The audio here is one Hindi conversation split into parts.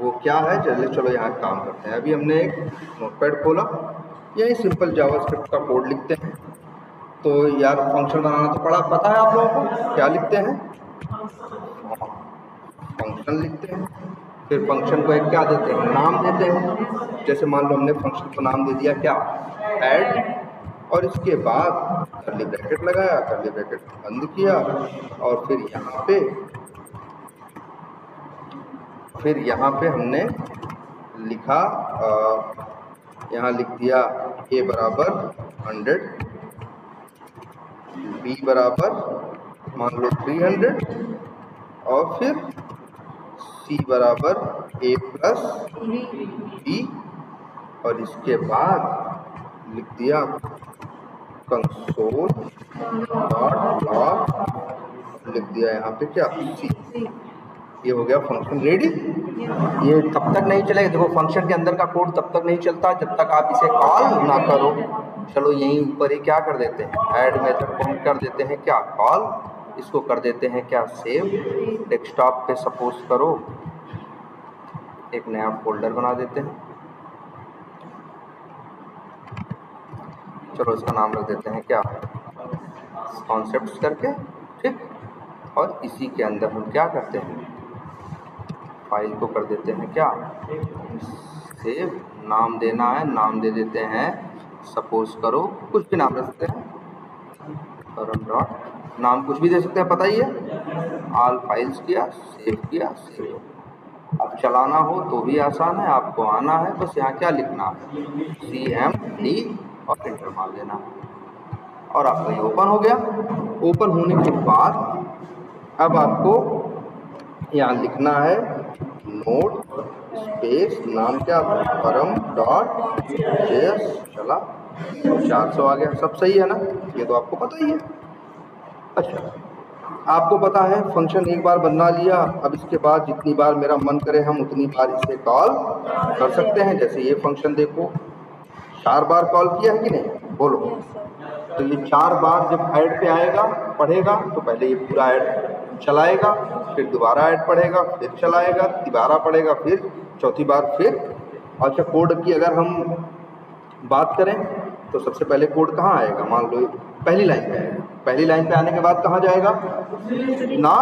वो क्या है, चलो यहाँ काम करते हैं। अभी हमने एक नोटपैड खोला, यही सिंपल जावास्क्रिप्ट का कोड लिखते हैं। तो यार फंक्शन बनाना तो पता है आप लोगों को, क्या लिखते हैं, फंक्शन लिखते हैं। फिर फंक्शन को एक क्या देते हैं, नाम देते हैं। जैसे मान लो हमने फंक्शन को नाम दे दिया क्या, ऐड, और इसके बाद कर्ली ब्रैकेट लगाया, कर्ली ब्रैकेट बंद किया, और फिर यहाँ पे हमने लिखा, यहाँ लिख दिया a बराबर 100, b बराबर मान लो 300, और फिर c बराबर a प्लस b, और इसके बाद लिख दिया कंसोल डॉट लॉग, लिख दिया यहाँ पे क्या, c। ये हो गया फंक्शन रेडी। ये तब तक नहीं चलेगा, देखो फंक्शन के अंदर का कोड तब तक नहीं चलता जब तक आप इसे कॉल ना करो। चलो यहीं ऊपर ही क्या कर देते हैं, ऐड मेथड को हम कर देते हैं क्या, कॉल। इसको कर देते हैं क्या, सेव। डेस्कटॉप पे सपोज करो एक नया फोल्डर बना देते हैं, चलो इसका नाम रख देते हैं क्या, कॉन्सेप्ट्स करके, ठीक। और इसी के अंदर हम क्या करते हैं, फाइल को कर देते हैं क्या, सेव। नाम देना है, नाम दे देते हैं सपोज करो, कुछ भी नाम रख सकते हैं, करम डॉट, नाम कुछ भी दे सकते हैं, पता ही है। ऑल फाइल्स किया, सेव किया, सेव। अब चलाना हो तो भी आसान है, आपको आना है, बस यहाँ क्या लिखना है, CMD, और एंटर मार देना, और आपका ये ओपन हो गया। ओपन होने के बाद अब आपको यहाँ लिखना है नोड स्पेस, नाम क्या, परम डॉट जेएस, चला 400 आ गया, सब सही है ना, ये तो आपको पता ही है। अच्छा, आपको पता है फंक्शन एक बार बना लिया, अब इसके बाद जितनी बार मेरा मन करे हम उतनी बार इसे कॉल कर सकते हैं। जैसे ये फंक्शन देखो 4 बार कॉल किया है कि नहीं, बोलो। तो ये 4 बार जब ऐड पे आएगा, पढ़ेगा, तो पहले ये पूरा ऐड चलाएगा, फिर दोबारा ऐड पढ़ेगा, फिर चलाएगा, दोबारा पढ़ेगा, फिर चौथी बार फिर। अच्छा, कोड की अगर हम बात करें तो सबसे पहले कोड कहाँ आएगा, मान लो पहली लाइन पे आएगा। पहली लाइन पे आने के बाद कहाँ जाएगा ना,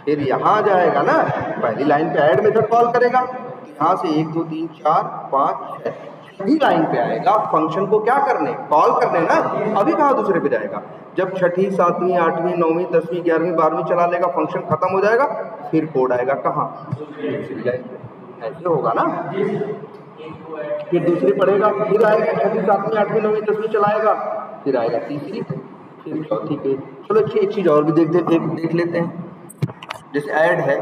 फिर यहाँ जाएगा ना, पहली लाइन पे ऐड मेथड कॉल करेगा, यहाँ से 1 2 3 4 5 6 छठी लाइन पे आएगा, फंक्शन को क्या करने, कॉल करने ना। अभी कहाँ दूसरे पे जाएगा, जब छठी 7वीं 8वीं 9वीं 10वीं 11वीं 12वीं चला लेगा, फंक्शन खत्म हो जाएगा, फिर कोड आएगा कहाँ, दूसरी लाइन पे। ऐसे होगा ना, फिर दूसरी पढ़ेगा, फिर आएगा छठी 7वीं 8वीं 9वीं 10वीं चलाएगा, फिर आएगा तीसरी, फिर चौथी पे। चलो एक चीज़ और भी देख लेते हैं। जैसे ऐड है,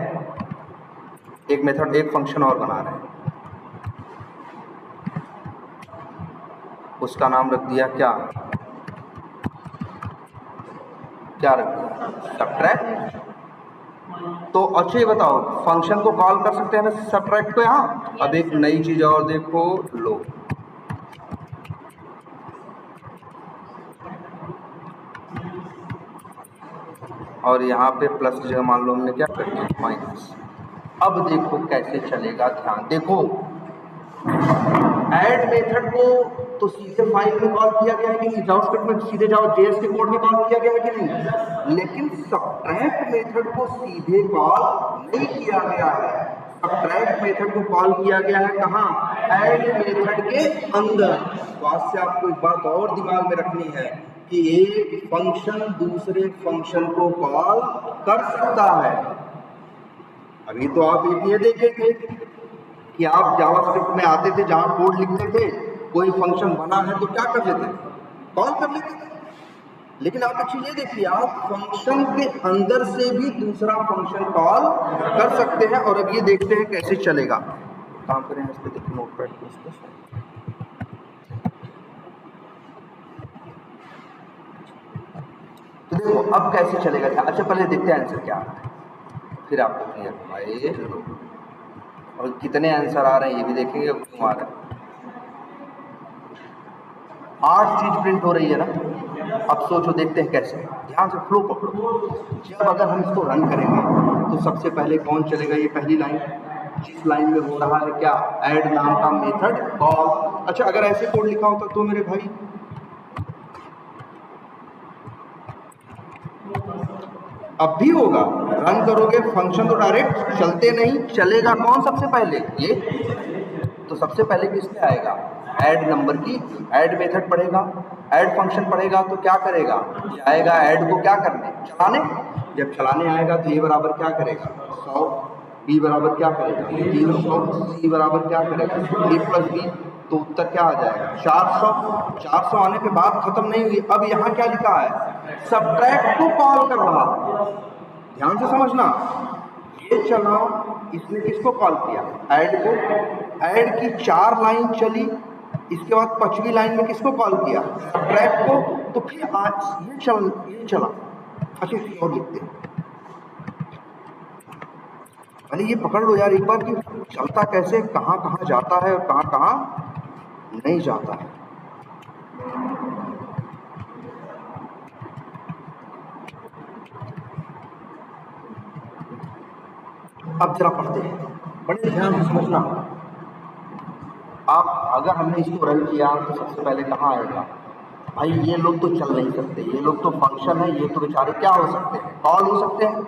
एक मेथड, एक फंक्शन और बना रहे हैं, उसका नाम रख दिया क्या, रख दिया, सबट्रैक्ट। तो अच्छा ये बताओ, फंक्शन को कॉल कर सकते हैं ना सबट्रैक्ट को यहाँ। अब एक नई चीज और देखो, लो और यहाँ पे प्लस की जगह मान लो हमने क्या कर दिया, माइनस। अब देखो कैसे चलेगा, ध्यान देखो। ऐड मेथड को तो सीधे फाइल में कॉल किया गया है कि नहीं, जावास्क्रिप्ट में सीधे जाओ जेएस के कोड में कॉल किया गया है कि नहीं, लेकिन सबट्रैक्ट मेथड को सीधे कॉल नहीं किया गया है। सबट्रैक्ट मेथड को कॉल किया गया है कहाँ, ऐड मेथड के अंदर। तो आज से आपको एक बात और दिमाग में रखनी है कि एक फंक्शन दूसरे फंक्शन को कॉल कर सकता है। अभी तो आप ये देखे थे कि आप जावास्क्रिप्ट में आते थे, जहां कोड लिखते थे, कोई फंक्शन बना है तो क्या कर लेते थे, कॉल कर लेते थे। लेकिन आप एक चीज ये देखिए, आप फंक्शन के अंदर से भी दूसरा फंक्शन कॉल कर सकते हैं। और अब ये देखते हैं कैसे चलेगा, काम करें इस पे, देखो नोटपैड पे। तो देखो अब कैसे चलेगा। अच्छा पहले देखते हैं आंसर क्या आता है, फिर आपको क्लियर होगा। ये और कितने आंसर आ रहे हैं ये भी देखेंगे। हमारा 8 चीज प्रिंट हो रही है ना। अब सोचो, देखते हैं कैसे, ध्यान से फ्लो पकड़ो। जब अगर हम इसको रन करेंगे तो सबसे पहले कौन चलेगा, ये पहली लाइन, जिस लाइन में हो रहा है क्या, ऐड नाम का मेथड कॉल। अच्छा अगर ऐसे कोड लिखा होता तो मेरे भाई अब भी होगा, रन करोगे फंक्शन तो डायरेक्ट चलते नहीं, चलेगा कौन सबसे पहले, ये तो सबसे पहले किस पे आएगा, ऐड नंबर की ऐड मेथड पढ़ेगा, ऐड फंक्शन पढ़ेगा तो क्या करेगा, आएगा ऐड को क्या करने, चलाने। जब चलाने आएगा तो ए बराबर क्या करेगा 100, बी बराबर क्या करेगा 300, सी बराबर क्या करेगा ए प्लस बी, तो उत्तर क्या आ जाएगा 400। 400 आने के बाद खत्म नहीं हुई, अब यहाँ क्या लिखा है, सब्ट्रैक्ट को कॉल कर रहा है, ध्यान से समझना। ये चला, इसने किसको कॉल किया, ऐड को, ऐड की 4 लाइन चली, इसके बाद 5वीं लाइन में किसको कॉल किया, सब्ट्रैक्ट को, तो फिर आज ये चला। अच्छा और लिखते हैं, अरे ये पकड़ लो यार एक बार कि चलता कैसे, कहाँ कहाँ जाता है और कहाँ कहाँ नहीं जाता है। अब जरा पढ़ते हैं, बड़े ध्यान से समझना। आप अगर हमने इसको रन किया तो सबसे पहले कहाँ आएगा, भाई ये लोग तो चल नहीं सकते, ये लोग तो फंक्शन है, ये तो बेचारे क्या हो सकते हैं, कॉल हो सकते हैं,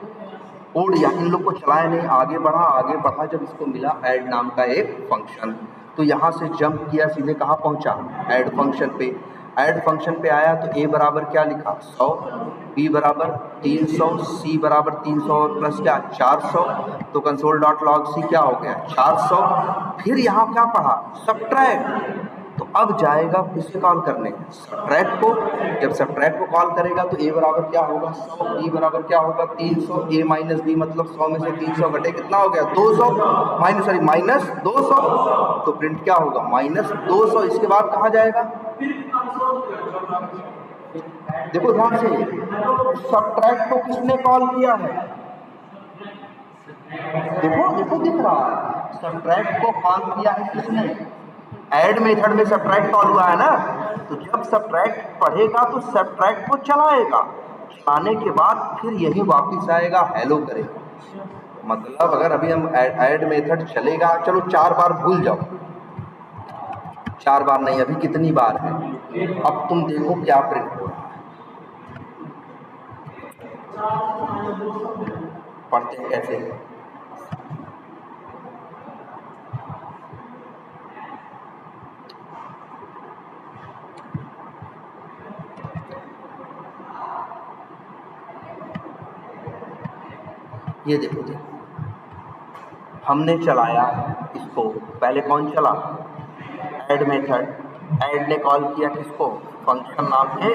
कोड या इन लोग को चलाया नहीं, आगे बढ़ा जब इसको मिला ऐड नाम का एक फंक्शन, तो यहाँ से जंप किया सीधे कहाँ पहुँचा, ऐड फंक्शन पे। ऐड फंक्शन पे आया तो ए बराबर क्या लिखा 100, बी बराबर 300, सी बराबर 300 और प्लस क्या 400, तो कंसोल डॉट लॉग सी क्या हो गया 400। फिर यहाँ क्या पढ़ा, सब्ट्रैक्ट, तो अब जाएगा किससे कॉल करने, सब्ट्रैक्ट को। जब सब्ट्रैक्ट को कॉल करेगा तो ए बराबर क्या होगा 100, बी बराबर क्या होगा 300, ए माइनस बी मतलब 100 में से 300 घटे कितना हो गया 200, माइनस 200, तो प्रिंट क्या होगा -200। इसके बाद कहाँ जाएगा, देखो ध्यान से, सब्ट्रैक्ट को किसने कॉल किया है, देखो दिख रहा है, सब्ट्रैक्ट को कॉल किया है किसने, ऐड मेथड में सब्ट्रैक्ट कॉल हुआ है ना, तो जब सब्ट्रैक्ट पढ़ेगा तो सब्ट्रैक्ट को चलाएगा, चलाने के बाद फिर यही वापस आएगा हेलो करेगा। मतलब अगर अभी हम ऐड मेथड चलेगा, चलो 4 बार भूल जाओ, 4 बार नहीं अभी कितनी बार है, अब तुम देखो क्या प्रिंट हो रहा है, पढ़ते हैं कैसे, ये देखो हमने चलाया इसको, पहले कौन चला, ऐड मेथड, ऐड ने कॉल किया किसको, फंक्शन नाम के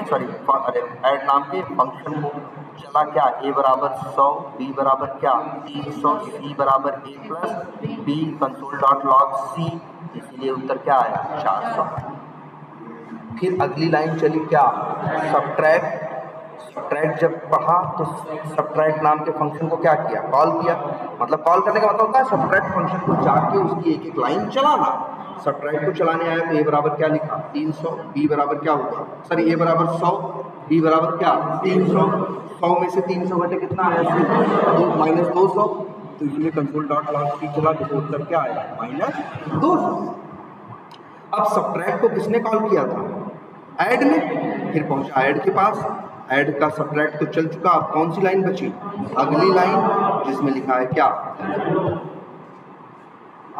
ऐड नाम के फंक्शन को, चला क्या ए बराबर 100, बी बराबर क्या 300, सी बराबर a plus b, console dot log c, इसीलिए उत्तर क्या आया 400। फिर अगली लाइन चली क्या, सब्ट्रैक्ट जब पढ़ा तो सब्ट्रैक्ट नाम के फंक्शन को क्या किया, कॉल किया, मतलब कॉल करने का मतलब होता है सब्ट्रैक्ट फंक्शन को जाके उसकी एक एक लाइन चलाना। सब्ट्रैक्ट को चलाने आया तो ए बराबर क्या लिखा 300, बी बराबर क्या होगा, सॉरी ए बराबर 100, बी बराबर क्या 300, 100 में से 300 घटे कितना आया -200, तो इसमें कंसोल डॉट लॉग की चला तो उत्तर क्या आया -200। अब सब्ट्रैक्ट को किसने कॉल किया था, ऐड ने, फिर पहुंचा ऐड के पास, ऐड का सब्ट्रैक्ट तो चल चुका, अब कौन सी लाइन बची, अगली लाइन जिसमें लिखा है क्या,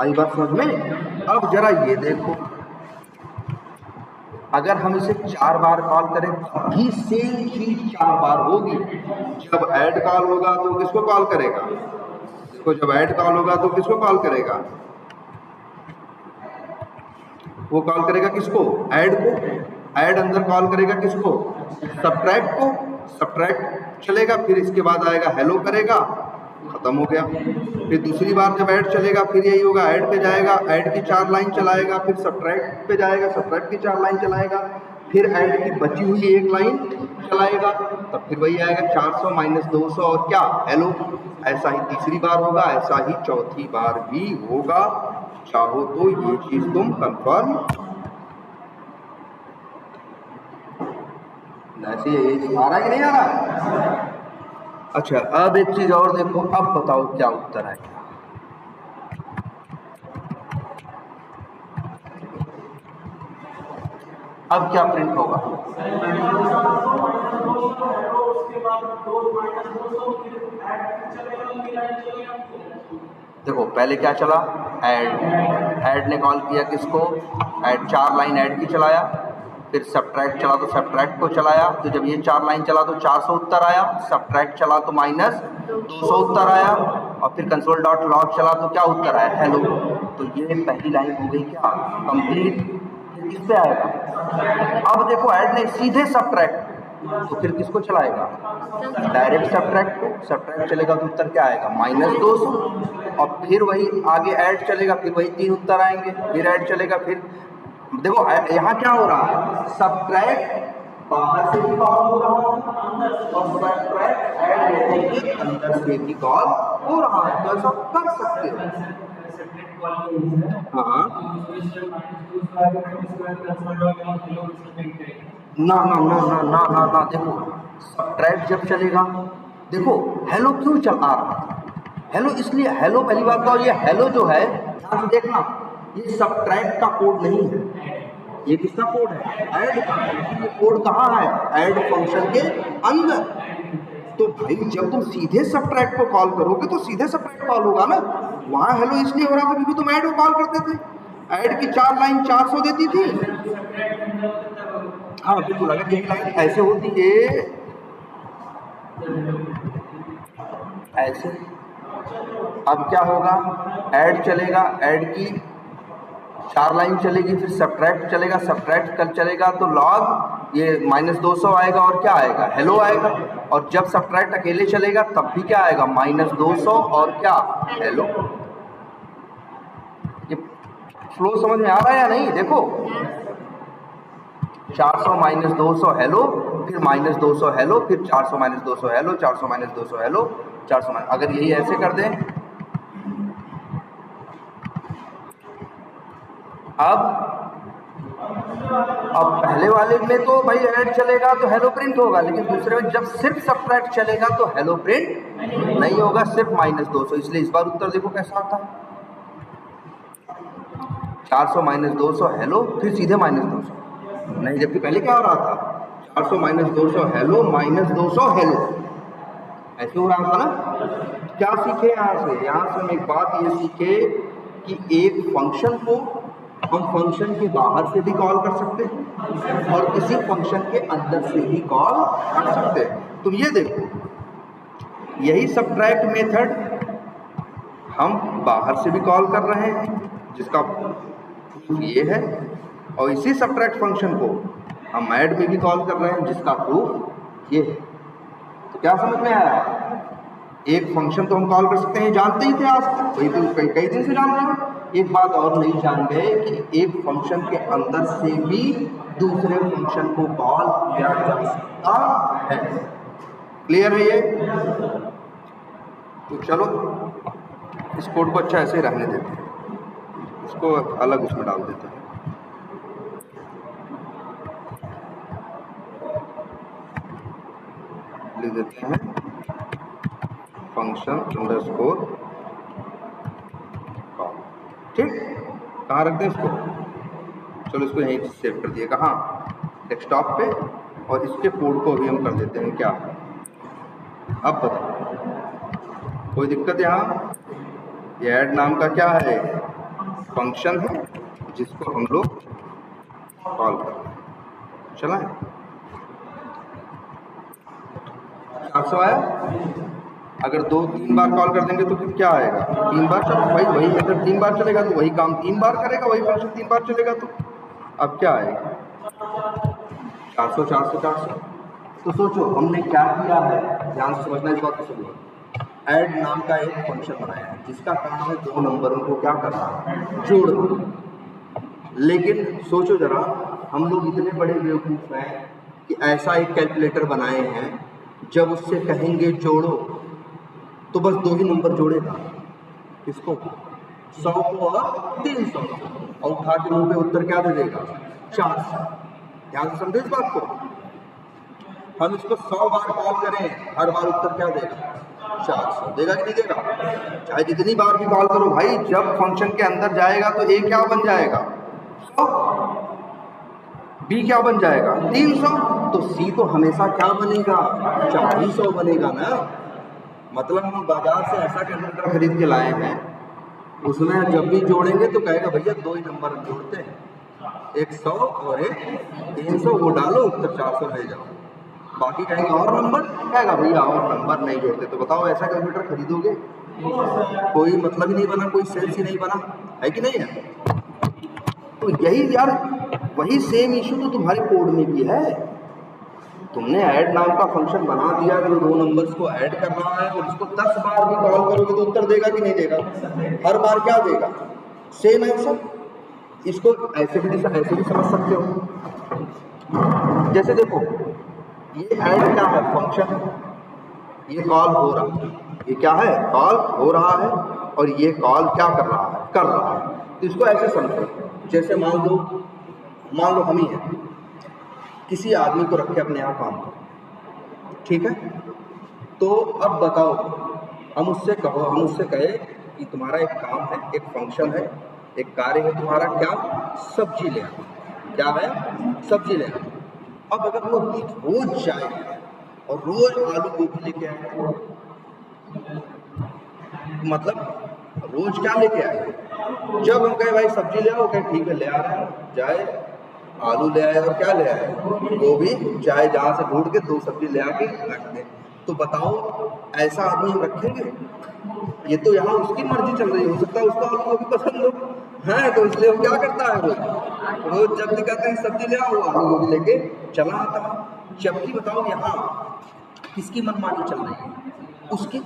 आई बात समझ में। अब जरा ये देखो, अगर हम इसे 4 बार कॉल करें भी सेम चीज 4 बार होगी। जब ऐड कॉल होगा तो किसको कॉल करेगा, इसको, जब ऐड कॉल होगा तो किसको कॉल करेगा, वो कॉल करेगा किसको, ऐड को, ऐड अंदर कॉल करेगा किसको, सब्ट्रैक्ट को, सब्ट्रैक्ट चलेगा, फिर इसके बाद आएगा हेलो करेगा, खत्म हो गया। फिर दूसरी बार जब ऐड चलेगा फिर यही होगा, ऐड पे जाएगा, ऐड की 4 लाइन चलाएगा, फिर सब्ट्रैक्ट पे जाएगा, सब्ट्रैक्ट की 4 लाइन चलाएगा, फिर ऐड की बची हुई 1 लाइन चलाएगा, तब फिर वही आएगा 400 -200 और क्या हेलो। ऐसा ही तीसरी बार होगा, ऐसा ही चौथी बार भी होगा। चाहो तो ये चीज तुम कंफर्म, ऐसे ये आ रहा है कि नहीं आ रहा है। अच्छा अब एक चीज और देखो, अब बताओ क्या उत्तर आएगा। अब क्या प्रिंट होगा? देखो पहले क्या चला, ऐड ने कॉल किया किसको, ऐड 4 लाइन ऐड की चलाया, फिर सब्ट्रैक्ट चला तो सब्ट्रैक्ट को चलाया, तो जब ये 4 लाइन चला तो 400 उत्तर आया, सब्ट्रैक्ट चला तो -200 उत्तर आया, और फिर कंसोल डॉट लॉग चला तो क्या उत्तर आया, हेलो। तो ये पहली लाइन हो गई क्या, कंप्लीट। किस पे आएगा, अब देखो ऐड ने सीधे सब्ट्रैक्ट, तो फिर किसको चलाएगा, डायरेक्ट सब्ट्रैक्ट को। सब्ट्रैक्ट चलेगा तो उत्तर क्या आएगा, -200, और फिर वही आगे ऐड चलेगा, फिर वही 3 उत्तर आएंगे, फिर ऐड चलेगा, फिर देखो यहाँ क्या हो रहा है, सब्ट्रैक्ट बाहर से भी कॉल हो रहा है और सब्ट्रैक्ट ऐड के अंदर से भी कॉल हो रहा है, तो ऐसा कर सकते हो। हाँ ना ना ना ना ना ना ना, देखो सब्ट्रैक्ट जब चलेगा, देखो हेलो क्यों चल आ रहा है, हेलो इसलिए, हेलो पहली बात तो ये हेलो जो है, ध्यान से देखना, ये सब्ट्रैक्ट का कोड नहीं है, ये किसका कोड है, ऐड का। ये कोड कहाँ है, ऐड फंक्शन के अंदर। तो भाई जब तुम सीधे सब्ट्रैक्ट को कॉल करोगे तो सीधे सब्ट्रैक्ट कॉल होगा ना, वहाँ हेलो इसलिए हो रहा था क्योंकि तुम ऐड को कॉल करते थे, ऐड की 4 लाइन 400 देती थी। हाँ बिल्कुल, अगर यही लाइन ऐसे होती है ऐसे, अब क्या होगा, ऐड चलेगा, ऐड की 4 लाइन चलेगी, फिर सब्ट्रैक्ट चलेगा, सब्ट्रैक्ट कल चलेगा तो लॉग ये -200 आएगा और क्या आएगा, हेलो आएगा, और जब सब्ट्रैक्ट अकेले चलेगा तब भी क्या आएगा, -200 और क्या, हेलो। ये फ्लो समझ में आ रहा है या नहीं, देखो 400 -200 हेलो, फिर -200 हेलो, फिर 400 -200 हेलो, 400 -200 हेलो, 400 अगर यही ऐसे कर दें, अब पहले वाले में तो भाई ऐड चलेगा तो हेलो प्रिंट होगा, लेकिन दूसरे में जब सिर्फ सब्ट्रैक्ट चलेगा तो हेलो प्रिंट नहीं होगा, सिर्फ -200। इसलिए इस बार उत्तर देखो कैसा आता है, 400 -200 हेलो, फिर सीधे -200 नहीं, जबकि पहले क्या हो रहा था, 400 -200 हेलो, -200 हेलो, ऐसे हो रहा था ना। क्या सीखे यहाँ से, यहाँ से हम एक बात ये सीखे कि एक फंक्शन को हम फंक्शन के बाहर से भी कॉल कर सकते हैं और किसी फंक्शन के अंदर से भी कॉल कर सकते हैं। तुम ये देखो, यही सब्ट्रैक्ट मेथड हम बाहर से भी कॉल कर रहे हैं, जिसका ये है, और इसी सब्ट्रैक्ट फंक्शन को हम ऐड में भी कॉल कर रहे हैं, जिसका प्रूफ ये है। तो क्या समझ में आया, एक फंक्शन तो हम कॉल कर सकते हैं, जानते ही थे आज, वही तो कई दिन से जान रहे हैं। एक बात और नहीं जान गए कि एक फंक्शन के अंदर से भी दूसरे फंक्शन को कॉल किया जा सकता है। क्लियर है ये? तो चलो इस कोड को अच्छा ऐसे ही रहने देते हैं, इसको अलग उसमें डाल देते हैं। लिख देते हैं फंक्शन अंडरस्कोर कॉल, ठीक। कहाँ रखते हैं इसको, चलो इसको यहीं सेव कर दिए, कहाँ, डेस्कटॉप पे, और इसके कोड को भी हम कर देते हैं क्या, अब बताओ कोई दिक्कत यहाँ। ये ऐड नाम का क्या है, फंक्शन है जिसको हम लोग कॉल करते हैं, चलाएं। 400 आया, अगर 2-3 बार कॉल कर देंगे तो फिर क्या आएगा, 3 बार। चलो भाई वही मेथड 3 बार चलेगा तो वही काम 3 बार करेगा, वही फंक्शन 3 बार चलेगा, तो अब क्या आएगा, 400 400 400। तो सोचो हमने क्या किया है, ध्यान से समझना इस बात को सुनिए। ऐड नाम का एक फंक्शन बनाया है जिसका काम है 2 नंबरों को क्या करना, जोड़ना। लेकिन सोचो जरा, हम लोग इतने बड़े बेवकूफ़ हैं कि ऐसा एक कैलकुलेटर बनाए हैं, जब उससे कहेंगे जोड़ो तो बस 2 ही नंबर जोड़ेगा, किसको, 100 को और 300, और उठा के मुंह पे उत्तर क्या दे देगा, 400। ध्यान से समझो इस बात को, हम इसको 100 बार कॉल करें, हर बार उत्तर क्या देगा, 400 देगा कि नहीं देगा। चाहे जितनी बार भी कॉल करो भाई, जब फंक्शन के अंदर जाएगा तो ए क्या बन जाएगा, 100। B क्या बन जाएगा 300, तो C तो हमेशा क्या बनेगा 400 बनेगा ना। मतलब हम बाजार से ऐसा कैलकुलेटर खरीद के लाए हैं, उसमें जब भी जोड़ेंगे तो कहेगा भैया 2 ही नंबर हम जोड़ते हैं, एक 100 और एक 300, वो डालो उत्तर 400 ले जाओ। बाकी कहेंगे और नंबर, कहेगा भैया और नंबर नहीं जोड़ते। तो बताओ ऐसा कैलकुलेटर खरीदोगे? कोई मतलब ही नहीं बना, कोई सेंस ही नहीं बना, है कि नहीं है? तो यही यार वही सेम इशू तो तुम्हारे कोड में भी है। तुमने ऐड नाम का फंक्शन बना दिया जो 2 नंबर्स को ऐड कर रहा है, और उसको 10 बार भी कॉल करोगे तो उत्तर देगा कि नहीं देगा? हर बार क्या देगा? Same answer. इसको ऐसे भी समझ सकते हो। जैसे देखो ये ऐड क्या है फंक्शन, ये कॉल हो रहा है, ये क्या है कॉल हो रहा है, और ये कॉल क्या कर रहा है। तो इसको ऐसे समझो, जैसे मान लो हम ही हैं, किसी आदमी को रखे अपने यहाँ काम पर, ठीक है? तो अब बताओ, हम उससे कहे कि तुम्हारा एक काम है, एक फंक्शन है, एक कार्य है तुम्हारा, क्या सब्जी ले आओ। क्या है? सब्जी ले आओ। अब अगर वो रोज जाए और रोज आलू गोभी लेके आए, मतलब रोज क्या लेके आए? जब हम कहे भाई सब्जी ले आओ, कहे ठीक है ले आ रहे हैं, जाए आलू ले आए और क्या ले आए गोभी, चाहे जहाँ से ढूंढ के 2 सब्जी ले आके रख दे। तो बताओ ऐसा आदमी हम रखेंगे? ये तो यहाँ उसकी मर्जी चल रही, हो सकता है उसको आलू गोभी पसंद हो, है तो इसलिए वो क्या करता है, रोज जब भी कहते हैं सब्जी ले आओ आलू गोभी लेके चला आता है। जबकि बताओ यहाँ किसकी मनमानी चल रही है? उसकी।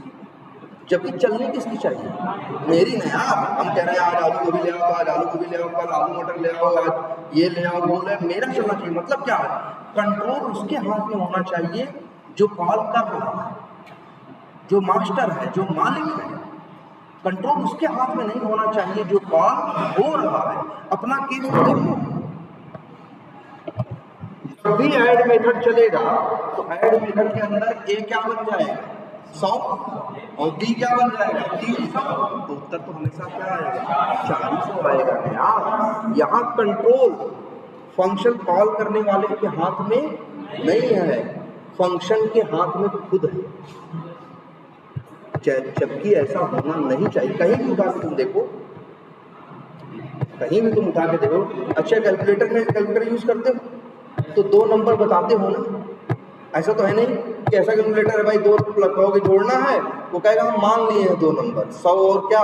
जबकि चलनी किसकी चाहिए? मेरी नहीं यार। हम कह रहे हैं आज आलू गोभी ले आओ, आज आलू गोभी ले आओ, कल आलू मटर ले आओ, आज ये ले आओ वो ले, मेरा चलना चाहिए। मतलब क्या है? कंट्रोल उसके हाथ में होना चाहिए जो कॉल कर रहा है, जो मास्टर है, जो मालिक है। कंट्रोल उसके हाथ में नहीं होना चाहिए जो कॉल हो रहा है। अपना केस देखो, जब भी ऐड मेथड चलेगा तो ऐड मेथड के अंदर ए क्या बन जाएगा 100 और बी क्या बन जाएगा 300, तो उत्तर तो हमेशा क्या आएगा 400 आएगा यार। यहाँ कंट्रोल फंक्शन कॉल करने वाले के हाथ में नहीं है, फंक्शन के हाथ में खुद है। जबकि ऐसा होना नहीं चाहिए। कहीं भी उठा के तुम देखो, कहीं भी तुम उठा के देखो, अच्छा कैलकुलेटर यूज करते हो तो 2 नंबर बताते हो ना। ऐसा तो है नहीं कि ऐसा कैलकुलेटर है भाई 2 लगाओगे जोड़ना है, वो कहेगा हम मान लिए हैं 2 नंबर 100 और क्या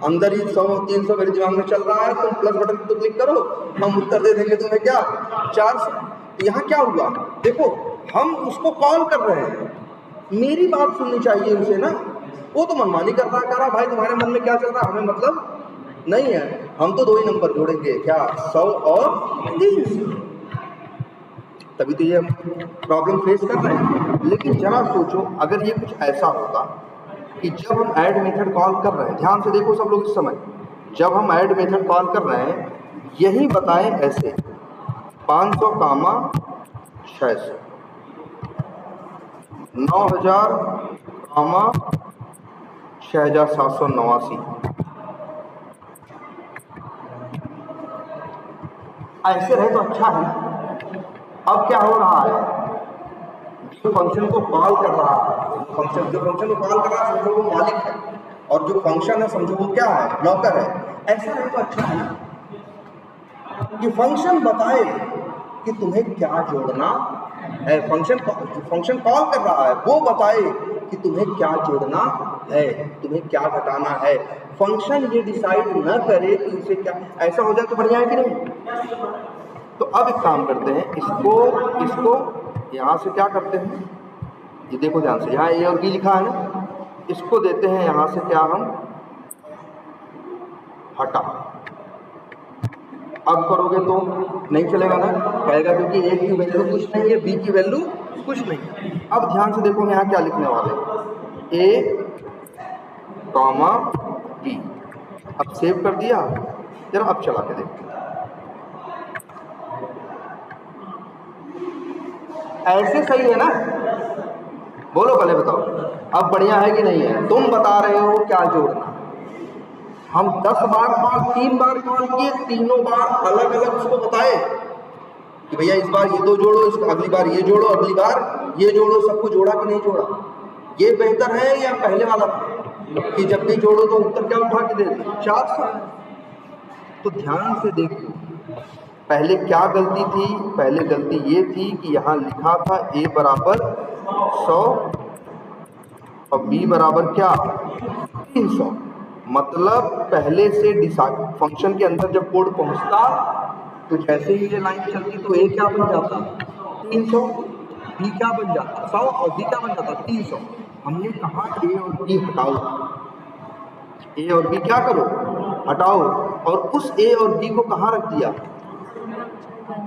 अंदर ही 100 और 300 मेरे दिमाग में चल रहा है, तुम प्लस बटन तो क्लिक करो, हम उत्तर दे देंगे तुम्हें क्या 400। यहाँ क्या हुआ देखो, हम उसको कॉल कर रहे हैं, मेरी बात सुननी चाहिए उसे ना। वो तो मनमानी कर रहा भाई तुम्हारे मन में क्या चल रहा है हमें मतलब नहीं है, हम तो 2 ही नंबर जोड़ेंगे क्या 100 और 300। तभी तो ये हम प्रॉब्लम फेस कर रहे हैं। लेकिन जरा सोचो अगर ये कुछ ऐसा होता कि जब हम ऐड मेथड कॉल कर रहे हैं, ध्यान से देखो सब लोग इस समय, जब हम ऐड मेथड कॉल कर रहे हैं यही बताएं ऐसे 500 कामा 600, 9000 कामा 6789, ऐसे रहे तो अच्छा है ना। अब क्या हो रहा है, जो फंक्शन को कॉल कर रहा है, जो फंक्शन को कॉल कर रहा है समझो वो मालिक है, और जो फंक्शन है समझो वो क्या है नौकर है। ऐसा रहे तो अच्छा है ना कि फंक्शन बताए कि तुम्हें क्या जोड़ना है। फंक्शन कॉल कर रहा है वो बताए कि तुम्हें क्या जोड़ना है, तुम्हें क्या घटाना है। फंक्शन ये डिसाइड न करे कि उसे क्या, ऐसा हो जाए तो बढ़िया है कि नहीं। तो अब एक काम करते हैं, इसको यहाँ से क्या करते हैं, ये देखो ध्यान से, यहाँ ए और बी लिखा है ना, इसको देते हैं यहाँ से क्या हम हटा। अब करोगे तो नहीं चलेगा ना, कहेगा क्योंकि ए की वैल्यू कुछ नहीं है, बी की वैल्यू कुछ नहीं है। अब ध्यान से देखो यहाँ क्या लिखने वाले, ए कॉमा बी। अब सेव कर दिया, जरा अब चला के देखते हैं। ऐसे सही है ना, बोलो पहले बताओ अब बढ़िया है कि नहीं है। तुम बता रहे हो क्या जोड़ना, हम 10 बार कॉल 3 बार कॉल किए, तीनों बार अलग अलग उसको बताए कि भैया इस बार ये दो जोड़ो, इस अगली बार ये जोड़ो, अगली बार ये जोड़ो, सबको जोड़ा कि नहीं जोड़ा? ये बेहतर है या पहले वाला कि जब भी जोड़ो तो उत्तर क्या उठा के दे दे 400? तो ध्यान से देखो, पहले क्या गलती थी? पहले गलती ये थी कि यहाँ लिखा था a बराबर 100 और b बराबर क्या 300। मतलब पहले से डिसाइड फंक्शन के अंदर जब कोड पहुंचता तो जैसे ही ये लाइन चलती तो a क्या बन जाता 300, b क्या बन जाता 100 और b क्या बन जाता 300। हमने कहा a और b हटाओ, a और b क्या करो हटाओ, और उस a और b को कहाँ रख दिया?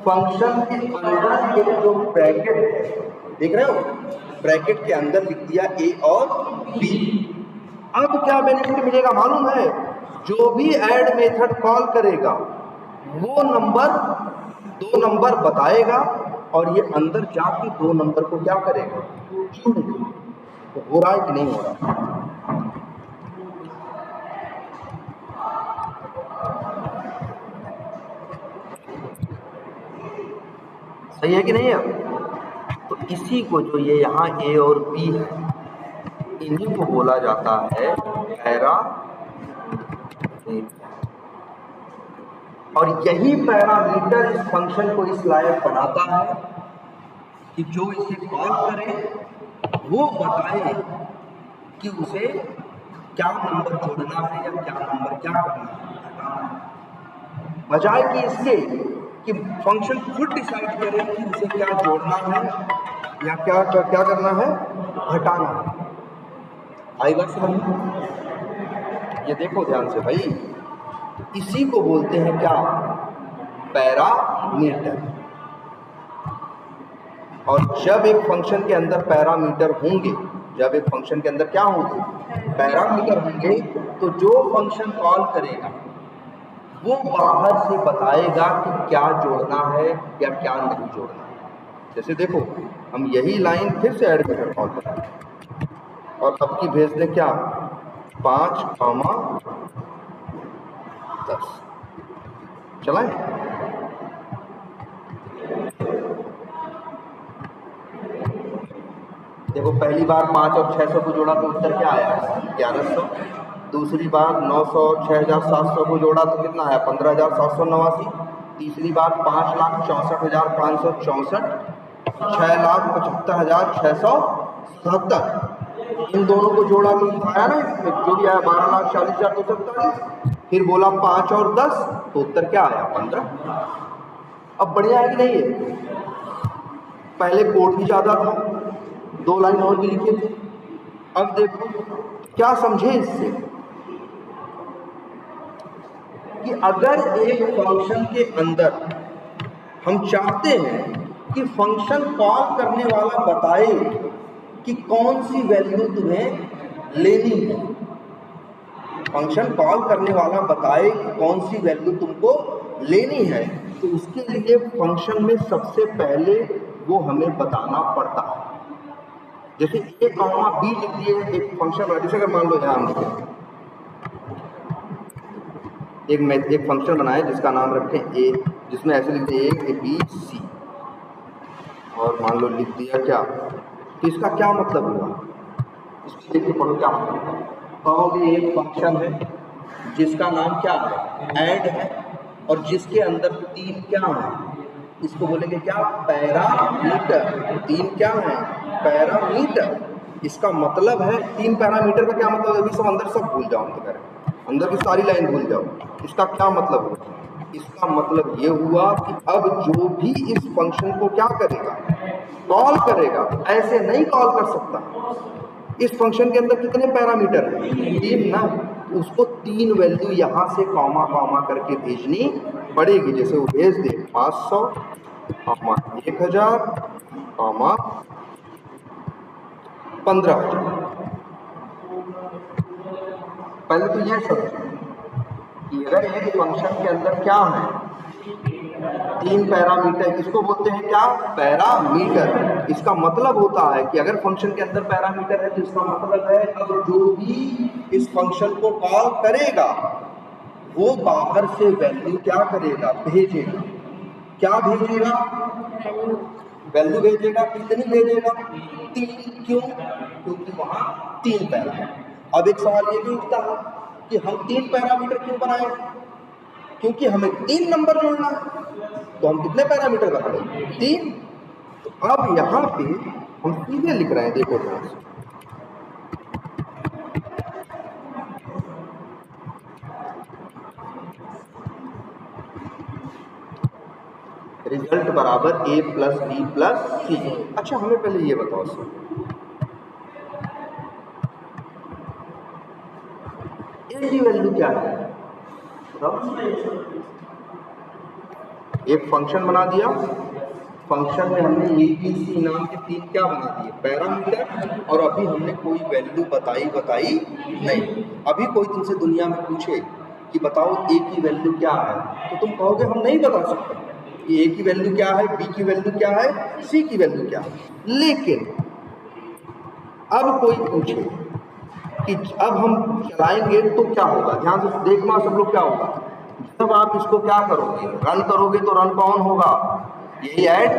फंक्शन के अंदर एक जो ब्रैकेट है, देख रहे हो, ब्रैकेट के अंदर लिख दिया a और b। अब क्या बेनिफिट मिलेगा मालूम है? जो भी ऐड मेथड कॉल करेगा वो दो नंबर बताएगा और ये अंदर जाके दो नंबर को क्या करेगा जोड़ेगा। तो हो रहा है कि नहीं हो रहा? सही है कि नहीं है? तो इसी को जो ये यहाँ a और b है, इन्हीं को बोला जाता है पैरामीटर। और यही पैरामीटर इस फंक्शन को इस लायक बनाता है कि जो इसे कॉल करे वो बताए कि उसे क्या नंबर जोड़ना है या क्या नंबर क्या करना है, बजाय कि इसके कि फंक्शन खुद डिसाइड करे कि उसे क्या जोड़ना है या क्या करना है, घटाना है। आई बात समझ? ये देखो ध्यान से भाई, इसी को बोलते हैं क्या? पैरामीटर। और जब एक फंक्शन के अंदर पैरामीटर होंगे, जब एक फंक्शन के अंदर क्या होंगे? पैरामीटर होंगे, तो जो फंक्शन कॉल करेगा वो बाहर से बताएगा कि क्या जोड़ना है या क्या नहीं जोड़ना है। जैसे देखो, हम यही लाइन फिर से ऐड मेथड कॉल करेंगे और अब की भेज दें क्या 5, 10 चलाएं। देखो पहली बार 5 और 600 को जोड़ा तो उत्तर क्या आया 1100। दूसरी बार 900 और 6700 को जोड़ा तो कितना आया 15789। तीसरी बार 5,64,564, 6,75,677। इन दोनों को जोड़ा तो आया ना जो भी आया 12,40,247। फिर बोला 5 और 10 तो उत्तर क्या आया 15। अब बढ़िया है कि नहीं है? पहले कोड भी ज्यादा था, 2 लाइन और भी लिखे थे। अब देखो क्या समझे इससे कि अगर एक फंक्शन के अंदर हम चाहते हैं कि फंक्शन कॉल करने वाला बताए कि कौन सी वैल्यू तुम्हें लेनी है, फंक्शन कॉल करने वाला बताए कि कौन सी वैल्यू तुमको लेनी है, तो उसके लिए फंक्शन में सबसे पहले वो हमें बताना पड़ता है। जैसे a, b लिख दिए एक फंक्शन, जैसे अगर मान लो यहाँ हम एक फंक्शन बनाए जिसका नाम रखें a, जिसमें ऐसे लिख दिए a, b, c, और मान लो लिख दिया क्या, तो इसका क्या मतलब हुआ? इसको देखिए पढ़ो क्या मतलब। कहोगे एक फंक्शन है जिसका नाम क्या है ऐड है और जिसके अंदर 3 क्या है, इसको बोलेंगे क्या पैरामीटर। 3 क्या है पैरामीटर। इसका मतलब है 3 पैरामीटर का क्या मतलब है? अभी सब अंदर सब भूल जाओ, तो करें अंदर की सारी लाइन भूल जाओ। इसका क्या मतलब हुआ? इसका मतलब ये हुआ कि अब जो भी इस फंक्शन को क्या करेगा कॉल करेगा, ऐसे नहीं कॉल कर सकता। इस फंक्शन के अंदर कितने पैरामीटर हैं 3 ना, उसको 3 वैल्यू यहाँ से कॉमा कॉमा करके भेजनी पड़ेगी। जैसे वो भेज दे 500, 1000, 15,000। पहले तो ये समझो कि अगर एक फंक्शन के अंदर क्या है 3 पैरामीटर, इसको बोलते हैं क्या पैरामीटर। इसका मतलब होता है कि अगर फंक्शन के अंदर पैरामीटर है तो इसका मतलब है अब जो भी इस फंक्शन को कॉल करेगा वो बाहर से वैल्यू क्या करेगा भेजेगा। क्या भेजेगा? वैल्यू भेजेगा। कितनी भेजेगा? 3। क्यों? क्योंकि वहां 3 पैरा है। अब एक सवाल ये भी उठता है कि हम 3 पैरामीटर क्यों बनाए? क्योंकि हमें 3 नंबर जोड़ना है। तो हम कितने पैरामीटर बनाए? 3। तो अब यहाँ पे हम सीधे लिख रहे हैं, देखो ध्यान से। रिजल्ट बराबर a प्लस b प्लस सी। अच्छा हमें पहले ये बताओ सर, a की वैल्यू क्या है? एक फंक्शन बना दिया, फंक्शन में हमने ए बी सी नाम के 3 क्या बना दिए? पैरामीटर। और अभी हमने कोई वैल्यू बताई नहीं। अभी कोई तुमसे दुनिया में पूछे कि बताओ ए की वैल्यू क्या है, तो तुम कहोगे हम नहीं बता सकते कि ए की वैल्यू क्या है, बी की वैल्यू क्या है, सी की वैल्यू क्या है। लेकिन अब कोई पूछे कि अब हम चलाएंगे तो क्या होगा, ध्यान से देखना सब लोग, क्या होगा जब आप इसको क्या करोगे, रन करोगे तो रन कौन होगा? यही ऐड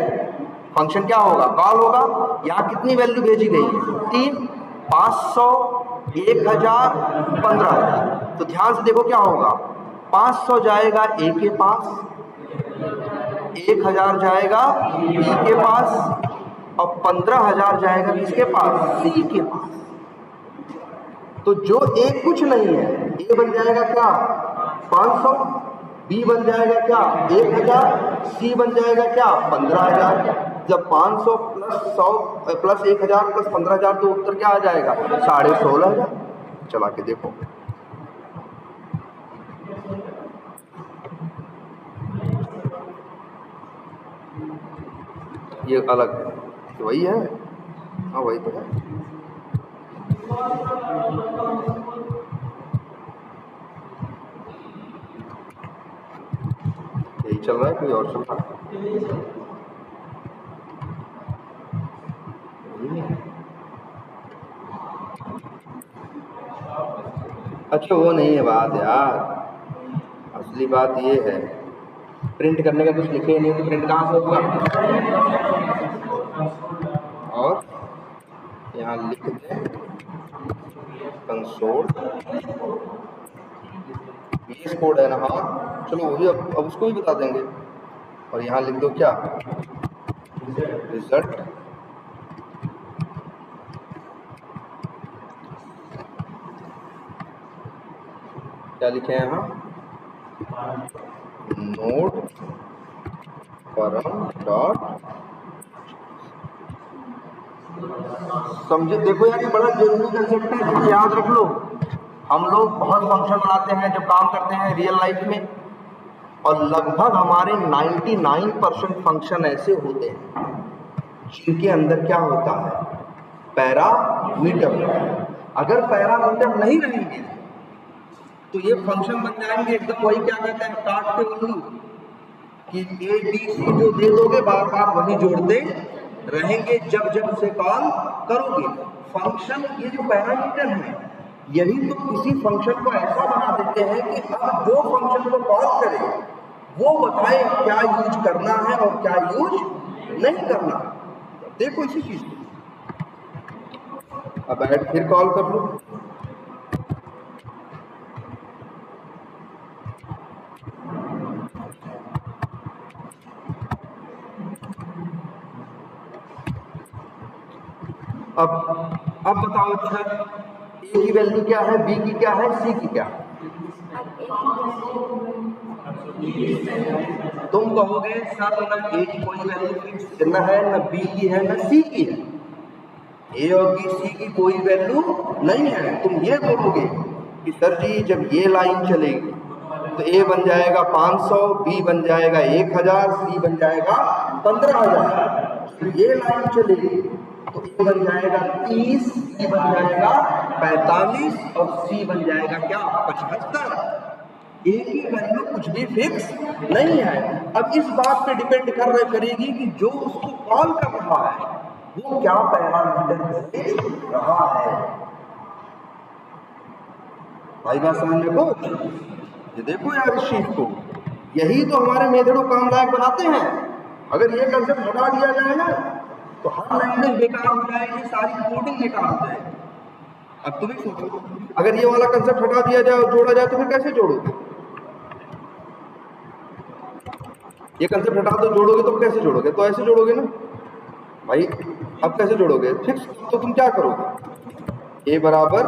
फंक्शन क्या होगा? कॉल होगा। यहाँ कितनी वैल्यू भेजी गई? 3, 500, 1000, 15000। तो ध्यान से देखो क्या होगा, 500 जाएगा ए के पास, 1000 जाएगा बी के पास, और 15000 जाएगा किसके पास? सी के पास। तो जो ए कुछ नहीं है, ए बन जाएगा क्या? 500, बी बन जाएगा क्या? 1000, सी बन जाएगा क्या? 15000। जब 500 प्लस 100 प्लस 1000 प्लस 15000 तो उत्तर क्या आ जाएगा? 16500। चला के देखो, ये अलग है, तो वही है। हाँ वही तो है। यही चल रहा है, कोई और चल रहा है? अच्छा वो नहीं है बात यार, असली बात ये है, प्रिंट करने का कुछ लिखे नहीं तो प्रिंट कहाँ से होगा? और यहाँ लिख दें कंसोल, बेस कोड है ना, हाँ चलो वो भी अब उसको भी बता देंगे। और यहाँ लिख दो क्या? रिजल्ट क्या लिखे हैं यहाँ? नोड परम डॉट। समझे? देखो यार ये बड़ा जरूरी कंसेप्ट है, याद रख लो। हम लोग बहुत फंक्शन बनाते हैं जब काम करते हैं रियल लाइफ में, और लगभग हमारे 99% फंक्शन ऐसे होते हैं जिनके अंदर क्या होता है? पैरामीटर। अगर पैरामीटर नहीं रहेंगे तो ये फंक्शन बन जाएंगे एकदम वही, क्या कहते हैं, काट के उल्लू, कि ए बी सी जो दे दोगे बार बार वही जोड़ते रहेंगे जब जब उसे कॉल करोगे। फंक्शन ये जो पैरामीटर है यही तो किसी फंक्शन को ऐसा बना देते हैं कि अब जो फंक्शन को कॉल करे वो बताए क्या यूज करना है और क्या यूज नहीं करना। देखो इसी चीज को अब ऐड फिर कॉल कर लो, अब बताओ अच्छा ए की वैल्यू क्या है, बी की क्या है, सी की क्या है? तुम कहोगे सर न ए की कोई वैल्यू फिक्स न है, न बी की है, न सी की है। ए और बी सी की कोई वैल्यू नहीं है। तुम ये बोलोगे कि सर जी जब ये लाइन चलेगी तो ए बन जाएगा 500, बी बन जाएगा 1000, सी बन जाएगा 15000। ये लाइन चलेगी तो ए बन जाएगा 30, बी बन जाएगा 45 और सी बन जाएगा क्या? 75। ए की वैल्यू कुछ भी फिक्स नहीं है। अब इस बात पे डिपेंड करेगी कि जो उसको कॉल कर रहा है वो क्या पैरामीटर दे रहा है। भाई बात समझ में को? ये देखो यार इस चीज को, यही तो हमारे मेथड को काम लायक बनाते हैं। अगर ये कंसेप्ट हटा दिया जाए ना तो हर लैंग्वेज बेकार हो जाएगी, सारी कोडिंग बेकार हो जाएगी। अब तुम ही सोचो, अगर ये वाला कंसेप्ट हटा दिया जाए और जोड़ा जाए तो फिर कैसे जोड़ोगे? ये कंसेप्ट हटा दो, जोड़ोगे तो कैसे जोड़ोगे? तो ऐसे जोड़ोगे ना भाई। अब कैसे जोड़ोगे? फिक्स तो तुम क्या करोगे? a बराबर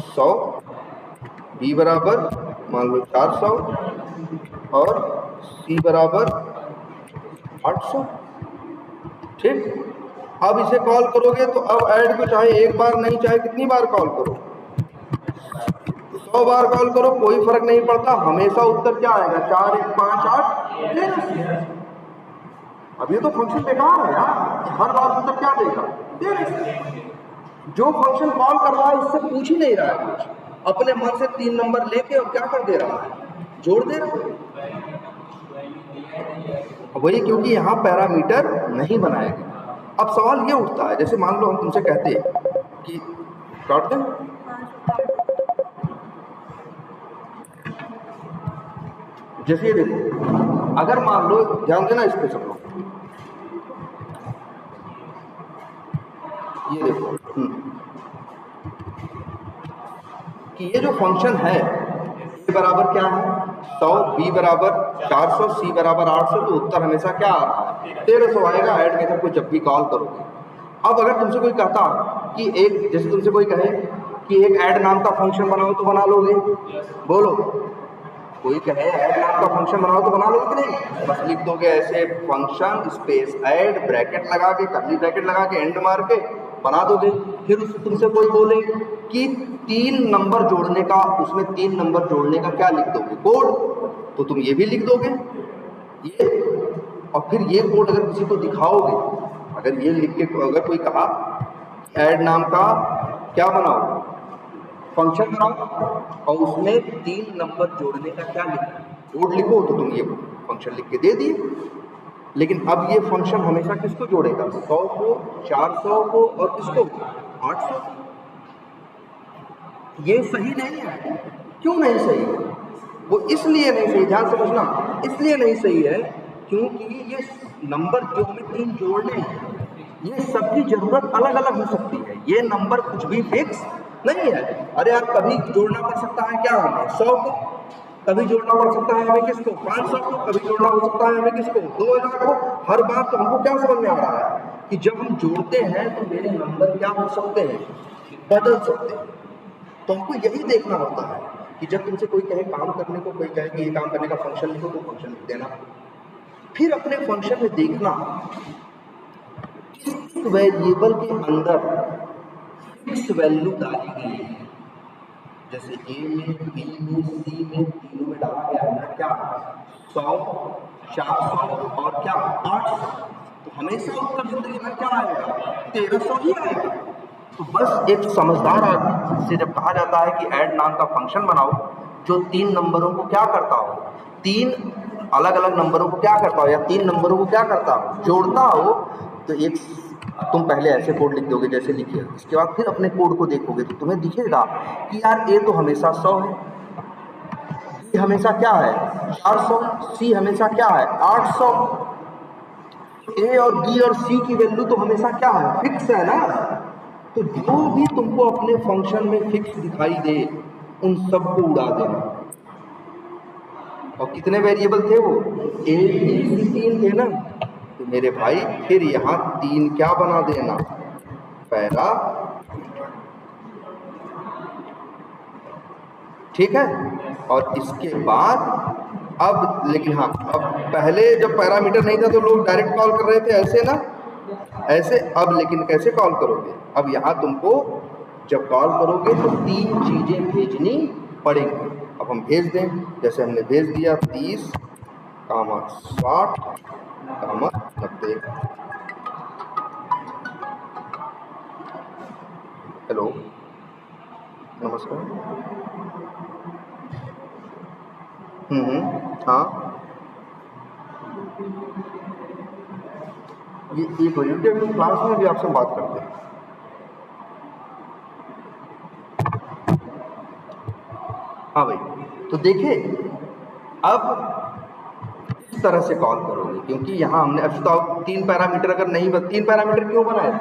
100, b बराबर मान लो 400 और c बराबर 800। ठीक, अब इसे कॉल करोगे तो अब ऐड को चाहे एक बार नहीं चाहे कितनी बार कॉल करो, 100 बार कॉल करो, कोई फर्क नहीं पड़ता, हमेशा उत्तर क्या आएगा? 4 1 5 8। अब ये तो फंक्शन बेकार है यार, हर बार उत्तर क्या देगा? जो फंक्शन कॉल कर रहा है इससे पूछ ही नहीं रहा है कुछ, अपने मन से 3 नंबर लेके और क्या कर दे रहा है? जोड़ दे रहा है। वही, क्योंकि यहाँ पैरामीटर नहीं बनाया गया। अब सवाल ये उठता है, जैसे मान लो हम तुमसे कहते हैं कि काट दें, जैसे ये देखो, अगर मान लो, ध्यान देना इस पे सब लोग, ये देखो कि ये जो फंक्शन है ए बराबर क्या है? 100, बी बराबर 400, सी बराबर 800, तो उत्तर हमेशा क्या आ रहा है? 1300 आएगा ऐड मेथड को जब भी कॉल करोगे। अब अगर तुमसे कोई कहता कि एक, जैसे तुमसे कोई कहे कि एक ऐड नाम का फंक्शन बनाओ तो बना लोगे? बोलो, कोई कहे ऐड नाम का फंक्शन बनाओ तो बना लोगे कि नहीं? बस लिख दोगे ऐसे, फंक्शन स्पेस ऐड, ब्रैकेट लगा के, कर्ली ब्रैकेट लगा के, एंड मार के बना दोगे। फिर तुमसे कोई बोले कि 3 नंबर जोड़ने का, उसमें 3 नंबर जोड़ने का क्या लिख दोगे? कोड। तो तुम ये भी लिख दोगे ये, और फिर ये कोड अगर किसी को दिखाओगे, अगर ये लिख के अगर कोई कहा ऐड नाम का क्या बनाओ, फंक्शन बनाओ, और उसमें 3 नंबर जोड़ने का क्या लिखो, कोड लिखो, तो तुम ये फंक्शन लिख के दे दिए। लेकिन अब ये फंक्शन हमेशा किसको जोड़ेगा? 100 को, 400 को, और किसको? 800। ये सही नहीं है। क्यों नहीं सही है? वो इसलिए नहीं सही, ध्यान समझना, इसलिए नहीं सही है क्योंकि ये नंबर जो हमें 3 जोड़ने हैं, ये सबकी जरूरत अलग अलग हो सकती है। ये नंबर कुछ भी फिक्स नहीं है। अरे यार, कभी जोड़ना पड़ सकता है क्या हमें? 100 को, कभी जोड़ना पड़ सकता है हमें किसको? 500 को, कभी जोड़ना हो सकता है हमें किसको? 2000 को। हर बात तो हमको क्या समझ में आ रहा है कि जब हम जोड़ते हैं तो मेरे नंबर क्या हो सकते हैं? बदल सकते हैं। तो हमको यही देखना होता है कि जब तुमसे कोई कहे काम करने को, कोई कहे कि ये काम करने का फंक्शन लिखो, तो फंक्शन लिख देना। फिर अपने फंक्शन में देखना किस वेरिएबल के अंदर फिक्स वैल्यू डाली गई है। जैसे ए में, बी में, सी में, तीनों में डाला गया है क्या? 100, 400 और क्या? 800। तो हमेशा उत्तर जिंदगी में क्या आएगा? 1300 ही आएगा। तो बस एक समझदार आदमी से जब कहा जाता है कि ऐड नाम का फंक्शन बनाओ जो 3 नंबरों को क्या करता हो, 3 अलग अलग नंबरों को क्या करता हो, या 3 नंबरों को क्या करता हो? जोड़ता हो, तो एक तुम पहले ऐसे कोड लिख दोगे जैसे लिखे, इसके बाद फिर अपने कोड को देखोगे तो तुम्हें दिखेगा कि यार ए तो हमेशा 100 है, बी हमेशा क्या है? 400, सी हमेशा क्या है? 800। ए और बी और सी की वैल्यू तो हमेशा क्या है? फिक्स है ना। तो जो भी तुमको अपने फंक्शन में फिक्स दिखाई दे उन सबको उड़ा देना। और कितने वेरिएबल थे वो? ए बी सी 3 थे ना। तो मेरे भाई फिर यहाँ 3 क्या बना देना? पैरा। ठीक है। और इसके बाद अब, लेकिन हाँ, अब पहले जब पैरामीटर नहीं था तो लोग डायरेक्ट कॉल कर रहे थे ऐसे ना, ऐसे। अब लेकिन कैसे कॉल करोगे? अब यहाँ तुमको जब कॉल करोगे तो 3 चीजें भेजनी पड़ेंगी। अब हम भेज दें, जैसे हमने भेज दिया 30, 60, 90। हेलो, नमस्कार। हाँ, ये एक मिनट, हम क्लास में भी आपसे बात करते हैं। हाँ भाई, तो देखिए अब तरह से कॉल करोगे, क्योंकि यहाँ हमने अब तो 3 पैरामीटर अगर नहीं 3 पैरामीटर क्यों बनाए?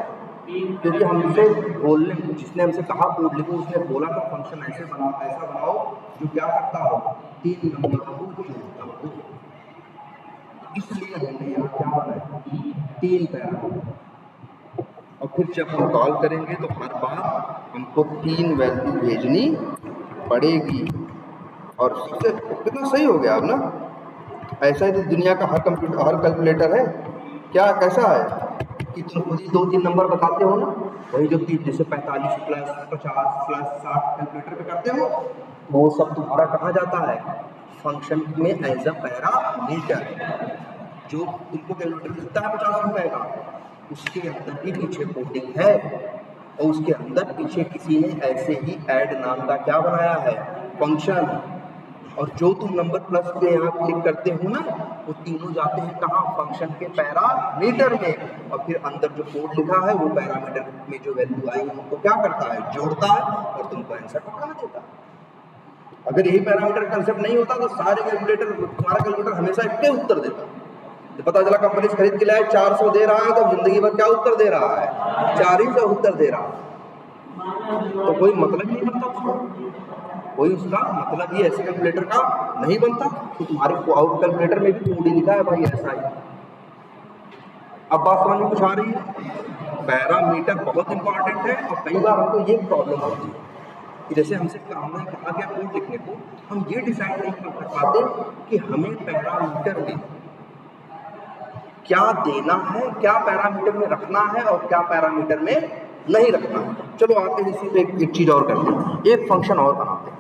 क्योंकि हमसे बोलने, जिसने हमसे कहा कोड लिखो, उसने बोला था फंक्शन ऐसे बनाओ, ऐसा बनाओ जो क्या करता हो, 3 नंबर को जोड़ता हो। इसलिए हमने यहाँ क्या बनाया, 3 पैरामीटर। और फिर जब हम कॉल करेंगे तो हर बार हमको 3 वैल्यू भेजनी पड़ेगी। और सबसे कितना सही हो गया अब ना, ऐसा ही तो दुनिया का हर कैलकुलेटर है क्या, कैसा है कि तुम खुद ही 2-3 नंबर बताते हो ना, वही जो 3 जैसे 45 प्लस 50 प्लस 60 कैलकुलेटर पे करते हो, वो सब तुम्हारा कहाँ जाता है, फंक्शन में एज अ पैरामीटर। जो तुमको कैलकुलेटर मिलता है 50 रुपए का, उसके अंदर भी पीछे कोडिंग है, और उसके अंदर पीछे किसी ने ऐसे ही ऐड नाम का क्या बनाया है, फंक्शन। और जो तुम नंबर प्लस पे यहाँ क्लिक करते हो ना, वो तीनों जाते हैं कहाँ, फंक्शन के पैरामीटर में। और फिर अंदर जो कोड लिखा है वो पैरामीटर में जो वैल्यू आई है उनको क्या करता है, जोड़ता है और तुमको आंसर पकड़ा देता है। अगर यही पैरामीटर कंसेप्ट नहीं होता तो सारे कैलकुलेटर, तुम्हारा कैलकुलेटर हमेशा एक उत्तर देता। तो पता चला कंपनी से खरीद के लाए 400 दे रहा है, तो जिंदगी भर क्या उत्तर दे रहा है, 400 उत्तर दे रहा है। तो कोई मतलब नहीं बनता उसका, कोई उसका मतलब ही ऐसे कैलकुलेटर का नहीं बनता। तो तुम्हारे आउट कैलकुलेटर में भी कोड ही लिखा है भाई ऐसा ही। अब बात समझ में कुछ आ रही है? पैरामीटर बहुत इंपॉर्टेंट है। और कई बार हमको ये प्रॉब्लम होती है कि जैसे हमसे हमने कहा गया कोड लिखने को, हम ये डिसाइड नहीं कर पाते कि हमें पैरामीटर में क्या देना है, क्या पैरामीटर में रखना है और क्या पैरामीटर में नहीं रखना। चलो आते हैं इसी पे एक चीज और करते हैं, एक फंक्शन और बनाते हैं।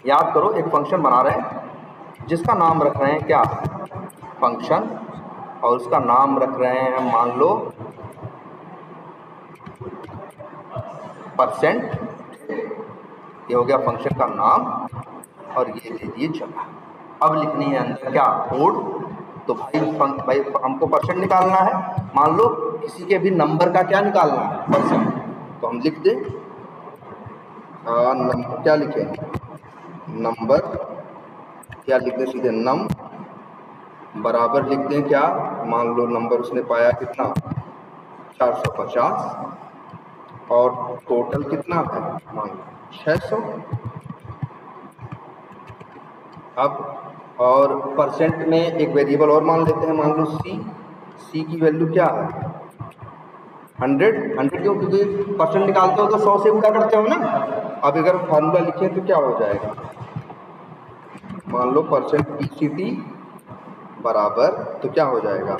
याद करो, एक फंक्शन बना रहे हैं जिसका नाम रख रहे हैं क्या, फंक्शन, और उसका नाम रख रहे हैं मान लो %। ये हो गया फंक्शन का नाम, और ये दे दिए जगह। अब लिखनी है अंदर क्या, कोड। तो भाई हमको % निकालना है, मान लो किसी के भी नंबर का क्या निकालना है, %। तो हम लिख दें क्या लिखें, नंबर, क्या लिख दें सीधे, नम बराबर लिख दें क्या, मान लो नंबर उसने पाया कितना, 450, और टोटल कितना है, मान लो 600। अब और % में एक वेरिएबल और मान लेते हैं, मान लो सी की वैल्यू क्या है, 100 क्यों, क्योंकि % निकालते हो तो 100 से गुणा करते हो ना। अब अगर फार्मूला लिखें तो क्या हो जाएगा, मान लो %PCT बराबर, तो क्या हो जाएगा,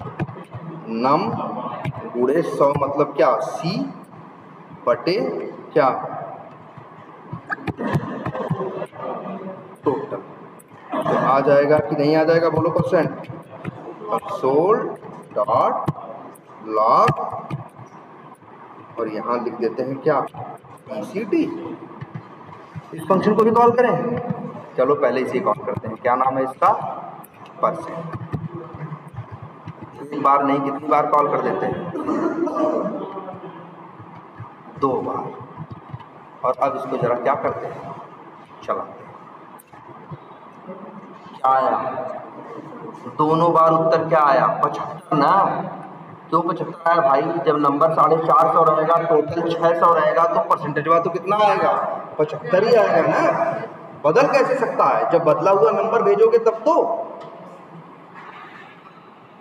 नम गुणे 100 मतलब क्या, C बटे क्या, टोटल। तो आ जाएगा कि नहीं आ जाएगा, बोलो %। कंसोल डॉट लॉग, और यहाँ लिख देते हैं क्या, PCT। इस फंक्शन को भी कॉल करें, चलो पहले इसे कॉल करते हैं, क्या नाम है इसका, %। एक बार नहीं, कितनी बार कॉल कर देते हैं, 2 बार। और अब इसको जरा क्या करते हैं, चलाते हैं। क्या आया, दोनों बार उत्तर क्या आया, 75 ना। क्यों 75 आया भाई, जब नंबर 450 रहेगा, टोटल 600 रहेगा, तो परसेंटेज तो कितना आएगा, 75 ही आएगा ना। बदल कैसे सकता है, जब बदला हुआ नंबर भेजोगे तब तो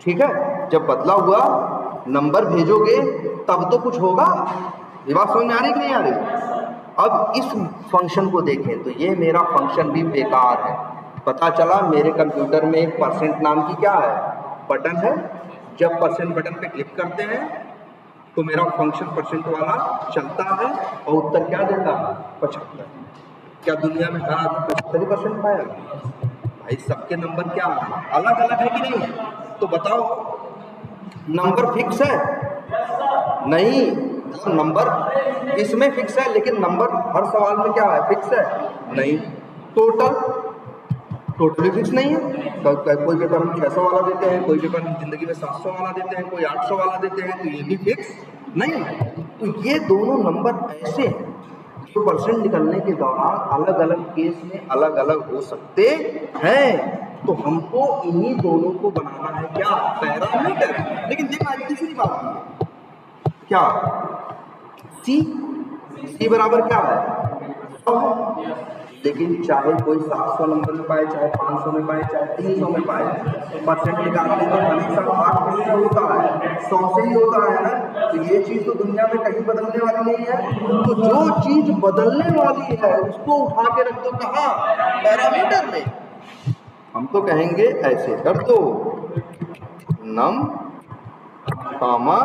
ठीक है, जब बदला हुआ नंबर भेजोगे तब तो कुछ होगा। ये बात समझ में आ रही कि नहीं आ रही? अब इस फंक्शन को देखें तो ये मेरा फंक्शन भी बेकार है। पता चला मेरे कंप्यूटर में एक % नाम की क्या है, बटन है। जब % बटन पे क्लिक करते हैं तो मेरा फंक्शन % वाला चलता है और उत्तर क्या देता है, 75। क्या दुनिया में हर आदमी 75% पाएगा? भाई सबके नंबर क्या अलग अलग है कि नहीं? तो बताओ, नंबर फिक्स है? नहीं, नंबर इसमें फिक्स है, लेकिन नंबर हर सवाल में क्या है, फिक्स है? नहीं। टोटली फिक्स नहीं है। कोई पेपर हम 600 वाला देते हैं, कोई पेपर हम जिंदगी में 700 वाला देते हैं, कोई 800 वाला देते हैं, तो ये भी फिक्स नहीं है। तो ये दोनों नंबर ऐसे हैं जो % निकलने के दौरान अलग अलग केस में अलग अलग हो सकते हैं। तो हमको इन्हीं दोनों को बनाना है क्या, पैरामीटर। लेकिन देखना तीसरी बात है क्या, सी बराबर क्या है, 100 है। लेकिन चाहे कोई 700 नंबर में पाए, चाहे 500 में पाए, चाहे 300 में पाए, परसेंट निकालने में हमेशा 8 से होता है, 100 से ही होता है ना। तो ये चीज तो दुनिया में कहीं बदलने वाली नहीं है। तो जो चीज बदलने वाली है उसको उठा के रख दो कहाँ, पैरामीटर में। हम तो कहेंगे ऐसे कर दो, नम कामा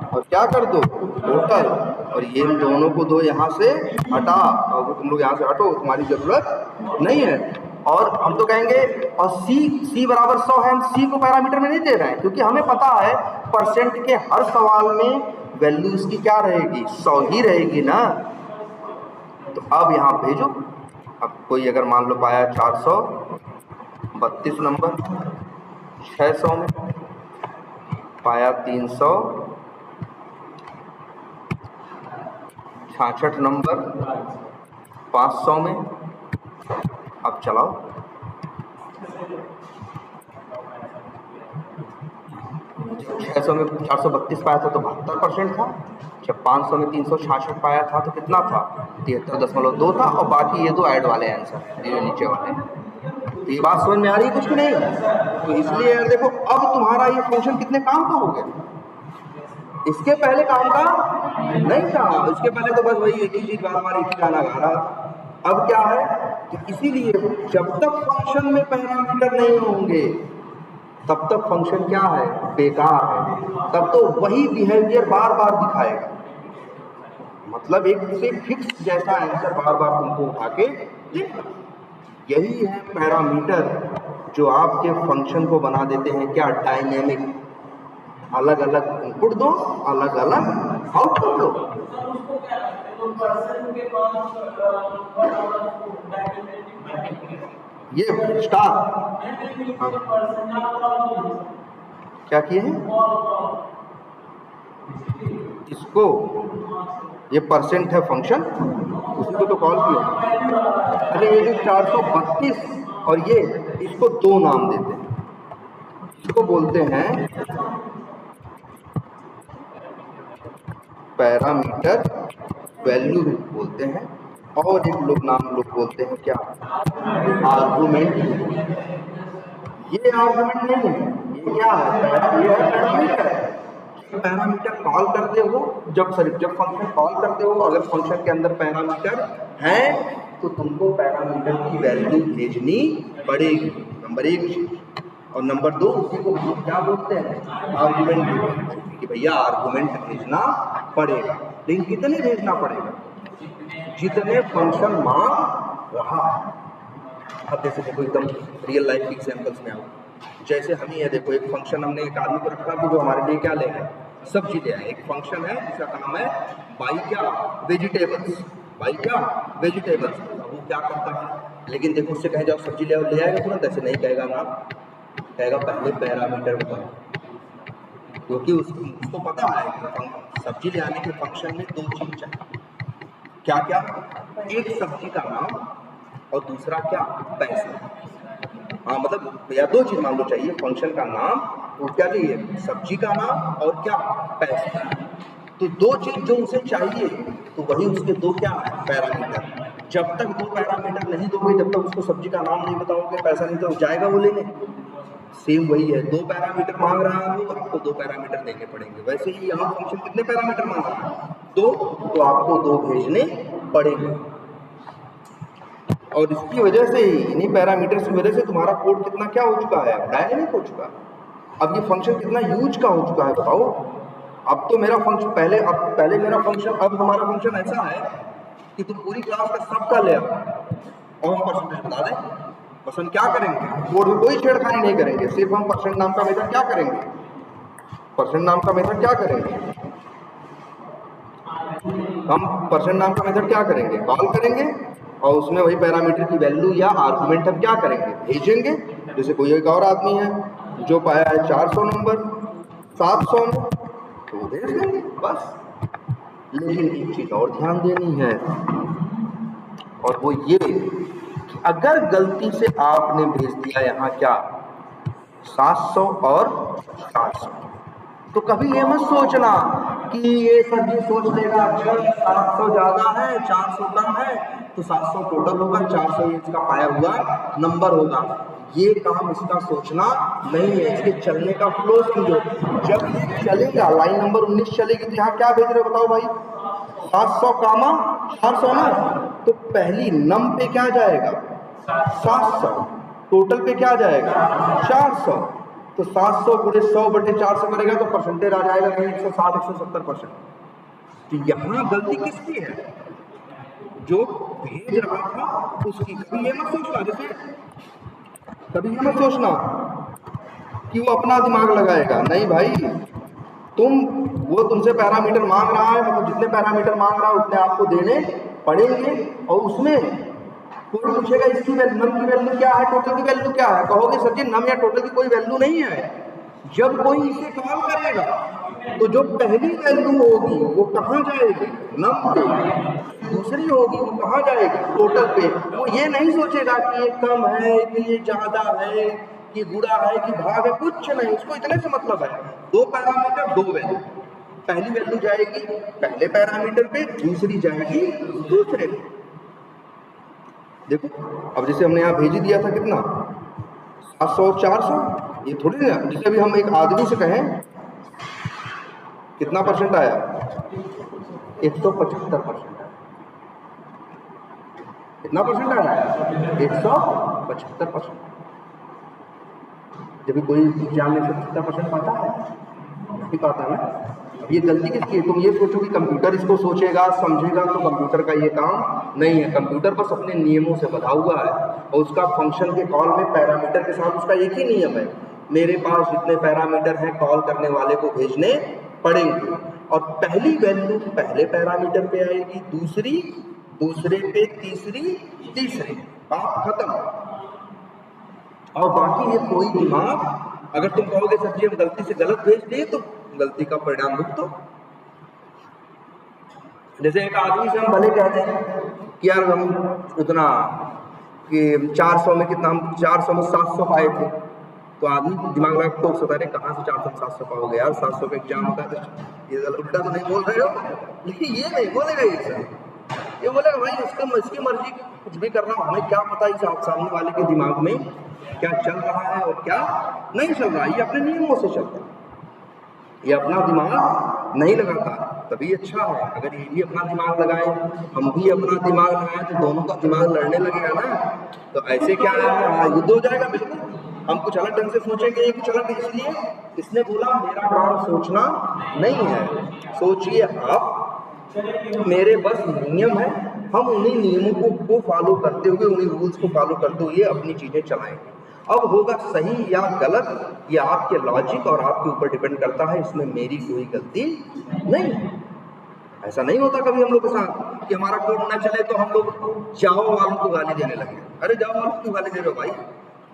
और क्या कर दो, टोटल, और ये दोनों को दो यहाँ से हटा, और तुम लोग यहाँ से हटो, तुम्हारी जरूरत नहीं है। और हम तो कहेंगे, और सी बराबर 100 है, हम सी को पैरामीटर में नहीं दे रहे हैं, क्योंकि हमें पता है परसेंट के हर सवाल में वैल्यू इसकी क्या रहेगी, 100 ही रहेगी ना। तो अब यहाँ भेजो। अब कोई अगर मान लो पाया 432 नंबर 600 में, पाया 366 नंबर 500 में। अब चलाओ, 600 में 432 पाया था तो 72% था। जब 500 में 366 पाया था तो कितना था, 73.2 था। और बाकी ये दो ऐड वाले आंसर, ये नीचे वाले। तो ये बात समझ में आ रही है कुछ नहीं? तो इसलिए यार देखो, अब तुम्हारा ये फंक्शन कितने काम का हो गया, इसके पहले काम का नहीं था। इसके पहले तो बस वही एक ही चीज बार बार एक ही गाना गा रहा था। अब क्या है, तो इसीलिए जब तक फंक्शन में पैरामीटर नहीं होंगे तब तक फंक्शन क्या है, बेकार है। तब तो वही बिहेवियर बार बार दिखाएगा। मतलब एक से फिक्स जैसा आंसर बार बार तुमको उठा के देखना। यही है पैरामीटर जो आपके फंक्शन को बना देते हैं क्या, डायनेमिक। अलग अलग इनपुट दो, अलग अलग आउटपुट दो। ये स्टार क्या किए हैं, इसको ये परसेंट है फंक्शन, उसको तो कॉल किया। अरे ये जो 432 और ये, इसको दो नाम देते हैं। इसको बोलते हैं पैरामीटर वैल्यू बोलते हैं, और एक लोग बोलते हैं क्या, आर्गुमेंट। ये आर्गुमेंट नहीं है, ये क्या है, ये है पैरामीटर। पैरामीटर कॉल करते हो जब फंक्शन कॉल करते हो, अगर फंक्शन के अंदर पैरामीटर है तो तुमको पैरामीटर की वैल्यू भेजनी पड़ेगी, नंबर 1 चीज। और नंबर 2, उसी को हम क्या बोलते हैं, आर्गुमेंट, कि भैया आर्गुमेंट भेजना पड़ेगा। लेकिन कितने भेजना पड़ेगा, जितने फंक्शन मांग रहा। अब जैसे देखो एकदम रियल लाइफ एग्जांपल्स में आओ, जैसे हम ही है, देखो एक फंक्शन हमने एक आदमी को रखा कि जो हमारे लिए क्या लेगा, सब्जी ले आए। एक फंक्शन है जिसका नाम है बाई क्या, वेजिटेबल्स, बाई क्या, वेजिटेबल्स। वो क्या करता है, लेकिन देखो उससे कहे जाओ सब्जी ले आओ, ले आएगा तुरंत? ऐसे नहीं कहेगा ना, कहेगा पहले पैरामीटर बताओ। क्योंकि उसको पता है कि सब्जी ले आने के फंक्शन में 2 चीज चाहिए। क्या क्या, एक सब्जी का नाम और दूसरा क्या, पैसा। हाँ मतलब या 2 चीज मान लो चाहिए, फंक्शन का नाम और क्या चाहिए, सब्जी का नाम और क्या, पैसा। तो 2 चीज जो उसे चाहिए तो वही उसके 2 क्या है, पैरामीटर। जब तक 2 पैरामीटर नहीं दोगे, जब तक उसको सब्जी का नाम नहीं बताओगे, पैसा नहीं, तो जाएगा वो लेने। सेम वही है, 2 पैरामीटर मांग रहा है तो आपको 2 पैरामीटर देने पड़ेंगे। वैसे ही यहाँ फंक्शन कितने पैरामीटर मांग रहा है, 2, तो आपको 2 भेजने पड़ेंगे। और इसकी वजह से ही, इन्हीं पैरामीटर्स की वजह से तुम्हारा कोड कितना क्या हो चुका है, डायनेमिक हो चुका है। अब ये फंक्शन कितना यूज का हो चुका है बताओ। अब तो मेरा फंक्शन पहले मेरा फंक्शन, अब हमारा फंक्शन ऐसा है कि तुम पूरी क्लास का सबका ले आओ और हम परसेंटेज बता दें। परसेंट क्या करेंगे, कोड में कोई छेड़खानी नहीं करेंगे, सिर्फ हम परसेंट नाम का मेथड क्या करेंगे, परसेंट नाम का मेथड क्या करेंगे, हम परसेंट नाम का मेथड क्या करेंगे, कॉल करेंगे, और उसमें वही पैरामीटर की वैल्यू या आर्गुमेंट हम क्या करेंगे, भेजेंगे। जैसे कोई एक और आदमी है जो पाया है 400 नंबर 700 में, तो वो भेज देंगे बस। लेकिन एक चीज और ध्यान देनी है, और वो ये कि अगर गलती से आपने भेज दिया यहाँ क्या 700 और 400, तो कभी ये मत सोचना कि ये सर ये सोच लेगा अच्छा 700 ज्यादा है 400 कम है तो 700 टोटल होगा, 400 इसका पाया हुआ नंबर होगा। ये काम इसका सोचना नहीं है, इसके चलने का फ्लो समझो। जब ये चलेगा लाइन नंबर 19 चलेगी तो यहाँ क्या भेज रहे हो बताओ भाई 700 कामा 400 ना, तो पहली नम पे क्या जाएगा 700, टोटल पे क्या जाएगा 400, तो 700 गुणे 100/400 करेगा तो परसेंटेज आ जाएगा 160-170%। तो यहाँ गलती किसकी है जो भेज रहा था उसकी। कभी ये मत सोचना, जैसे कभी ये मत सोचना कि वो अपना दिमाग लगाएगा, नहीं भाई वो तुमसे पैरामीटर मांग रहा है, मतलब जितने पैरामीटर मांग रहा है उतने आपको देने पड़ेंगे। और उसमें कोई पूछेगा इसकी नम की वैल्यू क्या है, टोटल की वैल्यू क्या है, कहोगे सर जी नम या टोटल की कोई वैल्यू नहीं है। जब कोई इसे कॉल करेगा तो जो पहली वैल्यू होगी वो कहाँ जाएगी नम पे, दूसरी होगी वो कहाँ जाएगी टोटल पे। वो ये नहीं सोचेगा कि ये कम है कि ये ज्यादा है कि गुणा है कि भाग है, कुछ नहीं, उसको इतने से मतलब है दो पैरामीटर दो वैल्यू, पहली वैल्यू जाएगी पहले पैरामीटर पे, दूसरी जाएगी दूसरे पे। देखो अब जैसे हमने यहाँ भेज दिया था कितना 700 और 400, ये थोड़ी ना जैसे अभी हम एक आदमी से कहें कितना परसेंट आया 175%, कितना परसेंट आया 175%। जब कोई एग्जाम में 75% पाता है नहीं पाता ना। अब ये गलती किसकी है, तुम ये सोचो कि कंप्यूटर इसको सोचेगा समझेगा, तो कंप्यूटर का ये काम नहीं है। कंप्यूटर बस अपने नियमों से बधा हुआ है और उसका फंक्शन के कॉल में पैरामीटर के साथ उसका एक ही नियम है, मेरे पास जितने पैरामीटर हैं कॉल करने वाले को भेजने पड़ेंगे। और पहली वैल्यू पहले पैरामीटर पे आएगी, दूसरी दूसरे पे, तीसरी तीसरे, बात खत्म। और बाकी ये कोई दिमाग, अगर तुम कहोगे सर जी हम गलती से गलत भेज दिए तो गलती का परिणाम भुगतो। जैसे एक आदमी से हम भले कहते हैं कि यार हम उतना कि 400 में कितना, हम 400 में 700 पाए थे, तो आदमी दिमाग लगा तो सोचता है कहाँ से 400 में 700 पाओगे यार, 700 का एग्जाम होता है, ये उल्टा तो नहीं बोल रहे हो। लेकिन ये नहीं बोलेगा, ये बोलेगा भाई इसकी मर्जी, कुछ भी कर रहा हूँ, हमें क्या पता इस सामने वाले के दिमाग में क्या चल रहा है और क्या नहीं चल रहा है। ये अपने नियमों से चलता है, ये अपना दिमाग नहीं लगाता, तभी अच्छा है। अगर ये भी अपना दिमाग लगाए हम भी अपना दिमाग लगाए तो दोनों का दिमाग लड़ने लगेगा ना, तो ऐसे क्या है युद्ध हो जाएगा। बिल्कुल हम कुछ अलग ढंग से सोचेंगे, ये कुछ अलग, इसलिए इसने बोला मेरा काम सोचना नहीं है, सोचिए आप, मेरे बस नियम है, हम उन्हीं नियमों को फॉलो करते हुए, उन्हीं रूल्स को फॉलो करते हुए अपनी चीजें चलाएंगे। अब होगा सही या गलत ये आपके लॉजिक और आपके ऊपर डिपेंड करता है, इसमें मेरी कोई गलती नहीं। ऐसा नहीं होता कभी हम लोग के साथ कि हमारा कोड ना चले तो हम लोग जावा वालों को गाली देने लगे। अरे जावा वालों को गाली दे रहे हो भाई,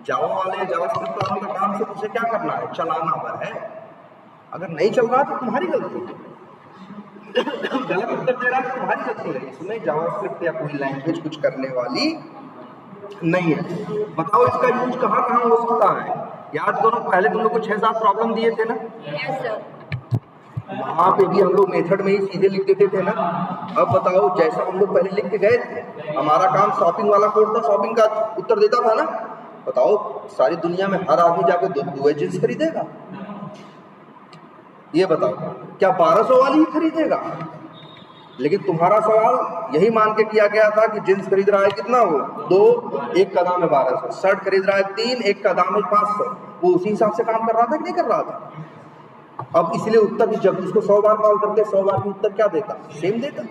जावा वाले जावास्क्रिप्ट वालों का काम से उसे क्या करना है, चलाना पर है। अगर नहीं चल रहा तो तुम्हारी गलती है, गलत उत्तर दे रहा है तो तुम्हारी गलती है। इसमें जावास्क्रिप्ट या कोई लैंग्वेज कुछ करने वाली नहीं है। बताओ इसका यूज कहाँ कहाँ हो सकता है। याद करो पहले तुम लोग को 6-7 प्रॉब्लम दिए थे ना, वहाँ पे भी हम लोग मेथड में ही सीधे लिख देते थे ना। अब बताओ जैसा हम लोग पहले लिख के गए थे, हमारा काम शॉपिंग वाला कोड था, शॉपिंग का उत्तर देता था ना। बताओ सारी दुनिया में हर आदमी जाके दो जींस खरीदेगा? ये बताओ क्या 1200 वाली ही खरीदेगा? लेकिन तुम्हारा सवाल यही मान के किया गया था कि जींस खरीद रहा है कितना, वो 2, एक का दाम है 1200, शर्ट खरीद रहा है 3, एक का दाम है 500। वो उसी हिसाब से काम कर रहा था कि नहीं कर रहा था? अब इसलिए उत्तर भी जब उसको 100 बार कॉल करते 100 बार भी उत्तर क्या देता, सेम देता।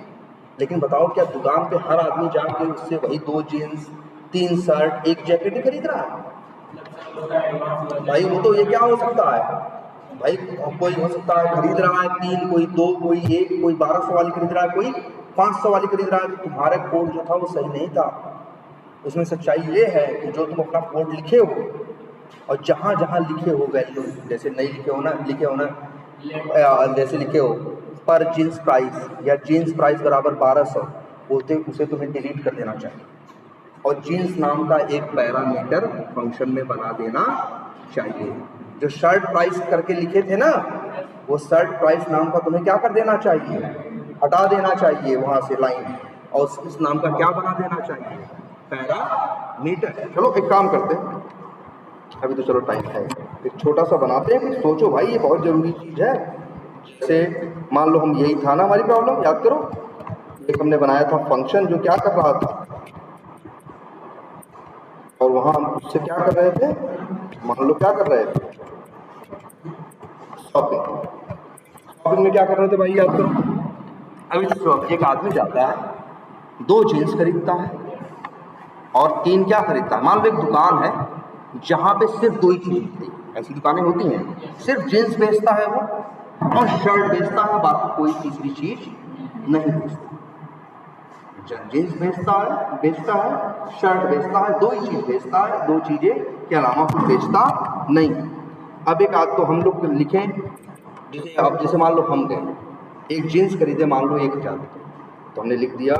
लेकिन बताओ क्या दुकान पे हर आदमी जाके उससे वही 2 जींस 3 शर्ट 1 जैकेट ही खरीद रहा है? भाई वो तो ये क्या हो सकता है भाई, कोई हो सकता है खरीद रहा है 3, कोई 2, कोई 1, कोई 1200 वाली खरीद रहा है, कोई 500 वाली खरीद रहा है। तो तुम्हारा कोड जो था वो सही नहीं था। उसमें सच्चाई ये है कि जो तुम अपना कोड लिखे हो और जहाँ जहाँ लिखे हो वैल्यू, जैसे नहीं लिखे हो ना, जैसे लिखे हो पर जीन्स प्राइस या जीन्स प्राइस बराबर 1200 बोलते, उसे तुम्हें डिलीट कर देना चाहिए। और जीन्स नाम का एक पैरामीटर फंक्शन में बना देना चाहिए। जो शर्ट प्राइस करके लिखे थे ना, वो शर्ट प्राइस नाम का तुम्हें क्या कर देना चाहिए, हटा देना चाहिए वहां से लाइन, और उस नाम का क्या बना देना चाहिए, पैरामीटर। चलो एक काम करते हैं, अभी तो चलो टाइम है, एक छोटा सा बनाते हैं, कुछ सोचो भाई, ये बहुत जरूरी चीज है। जैसे मान लो हम, यही था ना हमारी प्रॉब्लम, याद करो, एक हमने बनाया था फंक्शन जो क्या कर रहा था, और वहां हम उससे क्या कर रहे थे, मान लो क्या कर रहे थे, शॉपिंग। शॉपिंग में क्या कर रहे थे भाई, याद करो। अभी एक आदमी जाता है, 2 जीन्स खरीदता है और 3 क्या खरीदता है। मान लो एक दुकान है जहां पे सिर्फ 2 ही चीज मिलती है, ऐसी दुकानें होती हैं, सिर्फ जीन्स बेचता है वो और शर्ट बेचता है, बाकी कोई तीसरी चीज नहीं बेचता। जीन्स बेचता है, शर्ट बेचता है, 2 ही चीज बेचता है, 2 चीजें के अलावा कुछ बेचता नहीं। अब एक आध तो हम लोग लिखें, जैसे अब जैसे मान लो हम गए एक जीन्स खरीदे, मान लो 1000, तो हमने लिख दिया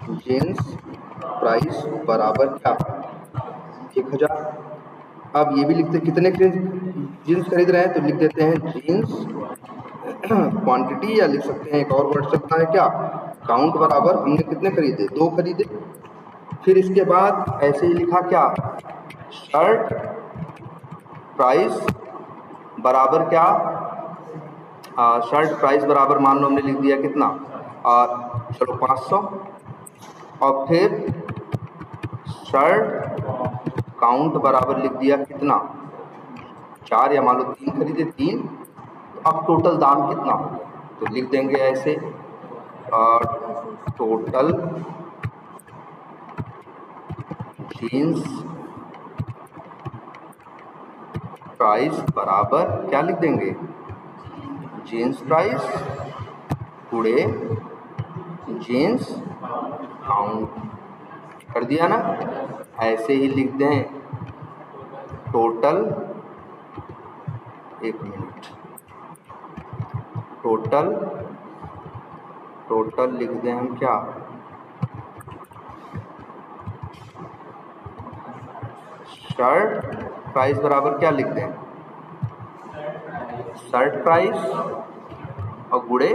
जीन्स प्राइस बराबर क्या, 1000। अब ये भी लिखते कितने जीन्स खरीद रहे हैं, तो लिख देते हैं जीन्स क्वांटिटी, या लिख सकते हैं एक और वर्ड चलता है क्या, काउंट बराबर हमने कितने खरीदे, 2 खरीदे। फिर इसके बाद ऐसे ही लिखा क्या, शर्ट प्राइस बराबर क्या, शर्ट प्राइस बराबर मान लो हमने लिख दिया कितना, चलो 500, और फिर शर्ट काउंट बराबर लिख दिया कितना, 4, या मान लो 3 खरीदे, 3, तो अब टोटल दाम कितना हो गया, तो लिख देंगे ऐसे, टोटल जीन्स प्राइस बराबर क्या लिख देंगे, जीन्स प्राइस गुणे जीन्स काउंट, कर दिया ना। ऐसे ही लिख दें टोटल, एक मिनट, टोटल लिख दें हम क्या, शर्ट प्राइस बराबर क्या लिख दें, शर्ट प्राइस और गुणे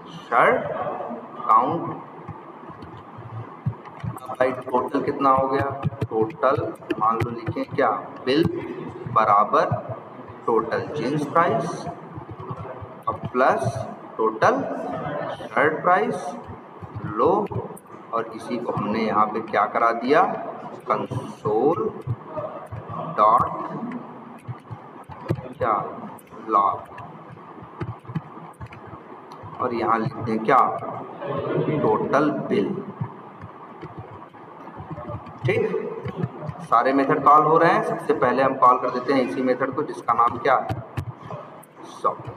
शर्ट काउंट। भाई टोटल कितना हो गया, टोटल मान लो लिखें क्या, बिल बराबर टोटल जीन्स प्राइस और प्लस टोटल शर्ट प्राइस, लो, और इसी को हमने यहाँ पे क्या करा दिया, कंसोल डॉट क्या लॉग, और यहाँ लिख दें क्या, टोटल बिल। ठीक, सारे मेथड कॉल हो रहे हैं। सबसे पहले हम कॉल कर देते हैं इसी मेथड को जिसका नाम क्या है, सॉर्ट।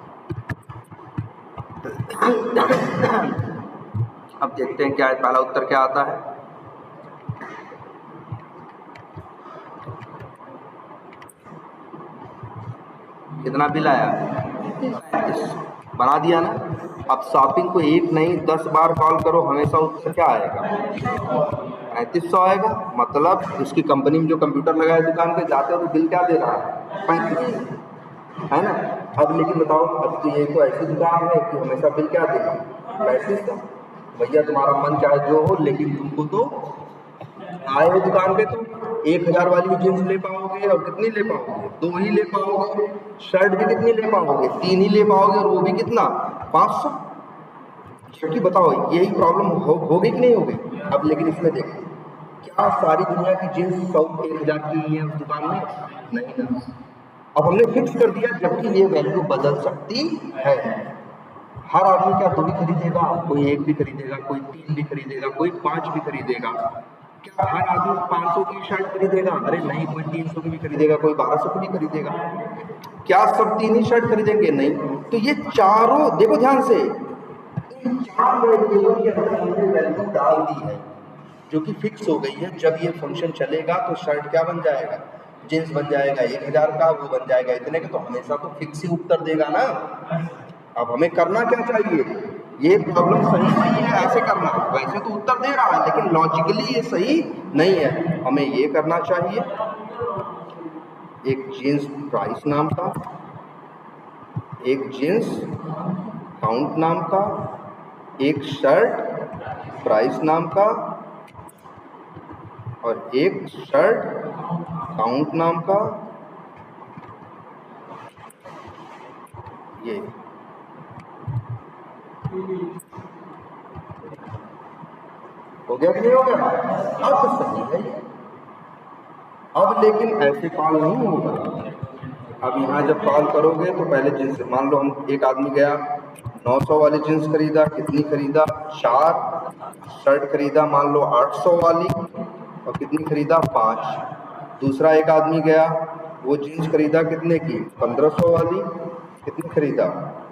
अब देखते हैं क्या है, पहला उत्तर क्या आता है, कितना बिल आया, 35, बना दिया ना। अब शॉपिंग को 1 नहीं 10 बार कॉल करो, हमेशा उत्तर क्या आएगा, 3500 आएगा। मतलब उसकी कंपनी में जो कंप्यूटर लगा है दुकान पे, जाते हो तो बिल क्या दे रहा है, 35, है ना। अब लेकिन बताओ, अब तो ये तो ऐसी दुकान है कि हमेशा बिल क्या देगा, 3500। भैया तुम्हारा मन चाहे जो हो, लेकिन तुमको तो आए हो दुकान पे, तुम 1000 वाली जींस ले पाओगे, और कितनी ले पाओगे, 2 ही ले पाओगे। शर्ट भी कितनी ले पाओगे, 3 ही ले पाओगे, और वो भी कितना, 500। क्योंकि बताओ यही प्रॉब्लम होगी कि नहीं होगी। अब लेकिन इसमें देखो, क्या सारी दुनिया की जींस 100-1000 की है उस दुकान में, नहीं ना। अब हमने फिक्स कर दिया, जबकि ये वैल्यू बदल सकती है। हर आदमी क्या 2 ही खरीदेगा, कोई 1 भी खरीदेगा, कोई 3 भी खरीदेगा, कोई 5 भी खरीदेगा। क्या हर आदमी 500 की शर्ट खरीदेगा, अरे नहीं, कोई 300 की भी खरीदेगा, कोई 1200 की भी खरीदेगा। क्या सब 3 ही शर्ट खरीदेंगे, नहीं। तो ये चारों देखो ध्यान से, 4 वेरिएबल के अंदर हमने वैल्यू डाल दी है जो कि फिक्स हो गई है। जब ये फंक्शन चलेगा तो शर्ट क्या बन जाएगा, जींस बन जाएगा 1000 का, वो बन जाएगा इतने का, तो हमेशा तो फिक्स ही उत्तर देगा ना। अब हमें करना क्या चाहिए, ये प्रॉब्लम सही नहीं है, ऐसे करना। वैसे तो उत्तर दे रहा है लेकिन लॉजिकली ये सही नहीं है। हमें ये करना चाहिए, एक जीन्स प्राइस नाम का, एक जीन्स काउंट नाम का, एक शर्ट प्राइस नाम का और एक शर्ट काउंट नाम का। ये हो गया कि नहीं हो गया? अब तो सही है ये। अब लेकिन ऐसे कॉल नहीं होगा। अब यहाँ जब कॉल करोगे तो पहले जींस, मान लो हम एक आदमी गया 900 वाली जींस खरीदा, कितनी खरीदा? 4। शर्ट खरीदा मान लो 800 वाली और कितनी खरीदा? 5। दूसरा एक आदमी गया, वो जीन्स खरीदा कितने की? 1500 वाली, कितनी खरीदा?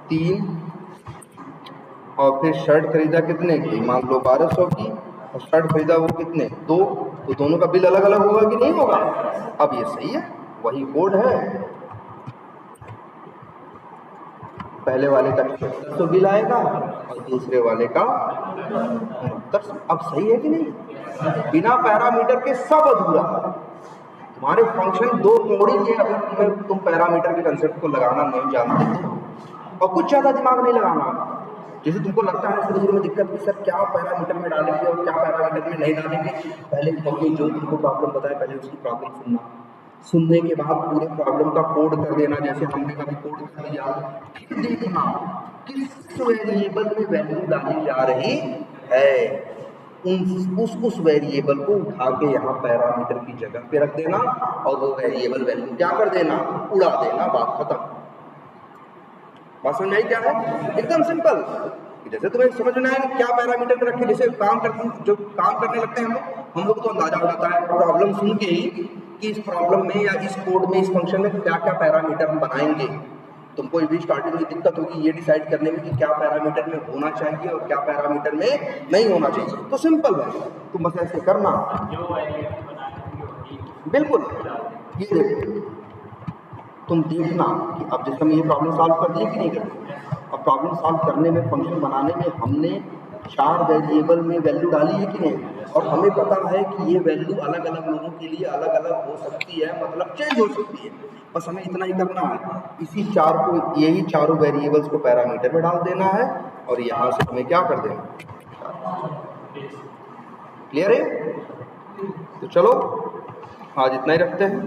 3। और फिर शर्ट खरीदा कितने की? मान लो 1200 की, और शर्ट खरीदा वो कितने? 2। तो दोनों का बिल अलग अलग होगा कि नहीं होगा? अब ये सही है, वही कोड है। पहले वाले का 7600 बिल आएगा और दूसरे वाले का 6900। अब सही है कि नहीं? बिना पैरामीटर के सब अधूरा। तुम्हारे फंक्शन दो कौड़ी के, अगर तुम पैरामीटर के कंसेप्ट को लगाना नहीं जानते तो, और कुछ ज़्यादा दिमाग नहीं लगाना। जैसे तुमको लगता है शुरू में दिक्कत कि सर क्या पैरामीटर में डालेंगे और क्या पैरामीटर में नहीं डालेंगे, पहले जो तुमको प्रॉब्लम बताए पहले उसकी प्रॉब्लम सुनना, सुनने के बाद पूरे प्रॉब्लम का कोड कर देना, जैसे हमने कभी कोड कर दिया। फिर देखना किस वेरिएबल में वैल्यू डाली जा रही है, उस वेरिएबल को उठा के यहाँ पैरामीटर की जगह पे रख देना और वो वेरिएबल वैल्यू क्या कर देना? उड़ा देना। बात खत्म। बात समझ में आई क्या है? एकदम सिंपल। जैसे तुम्हें समझ में आएगा क्या पैरामीटर में रखे, जैसे काम करते जो काम करने लगते हैं हम लोग तो अंदाजा हो जाता है प्रॉब्लम सुन के ही कि इस प्रॉब्लम में या इस कोड में, इस फंक्शन में क्या क्या पैरामीटर हम बनाएंगे। तुमको भी स्टार्टिंग में दिक्कत होगी ये डिसाइड करने में कि क्या पैरामीटर में होना चाहिए और क्या पैरामीटर में नहीं होना चाहिए। तो सिंपल है, तुम बस ऐसे करना। बिल्कुल। ये देखो तुम देखना कि अब जैसे हम ये प्रॉब्लम सॉल्व कर दिए कि नहीं करते। अब प्रॉब्लम सॉल्व करने में, फंक्शन बनाने में हमने 4 वेरिएबल में वैल्यू डाली है कि नहीं, और हमें पता है कि ये वैल्यू अलग अलग लोगों के लिए अलग अलग हो सकती है, मतलब चेंज हो सकती है। बस हमें इतना ही करना है, इसी 4 को, यही चारों वेरिएबल्स को पैरामीटर में डाल देना है और यहाँ से हमें क्या कर देना। क्लियर है? तो चलो आज इतना ही रखते हैं।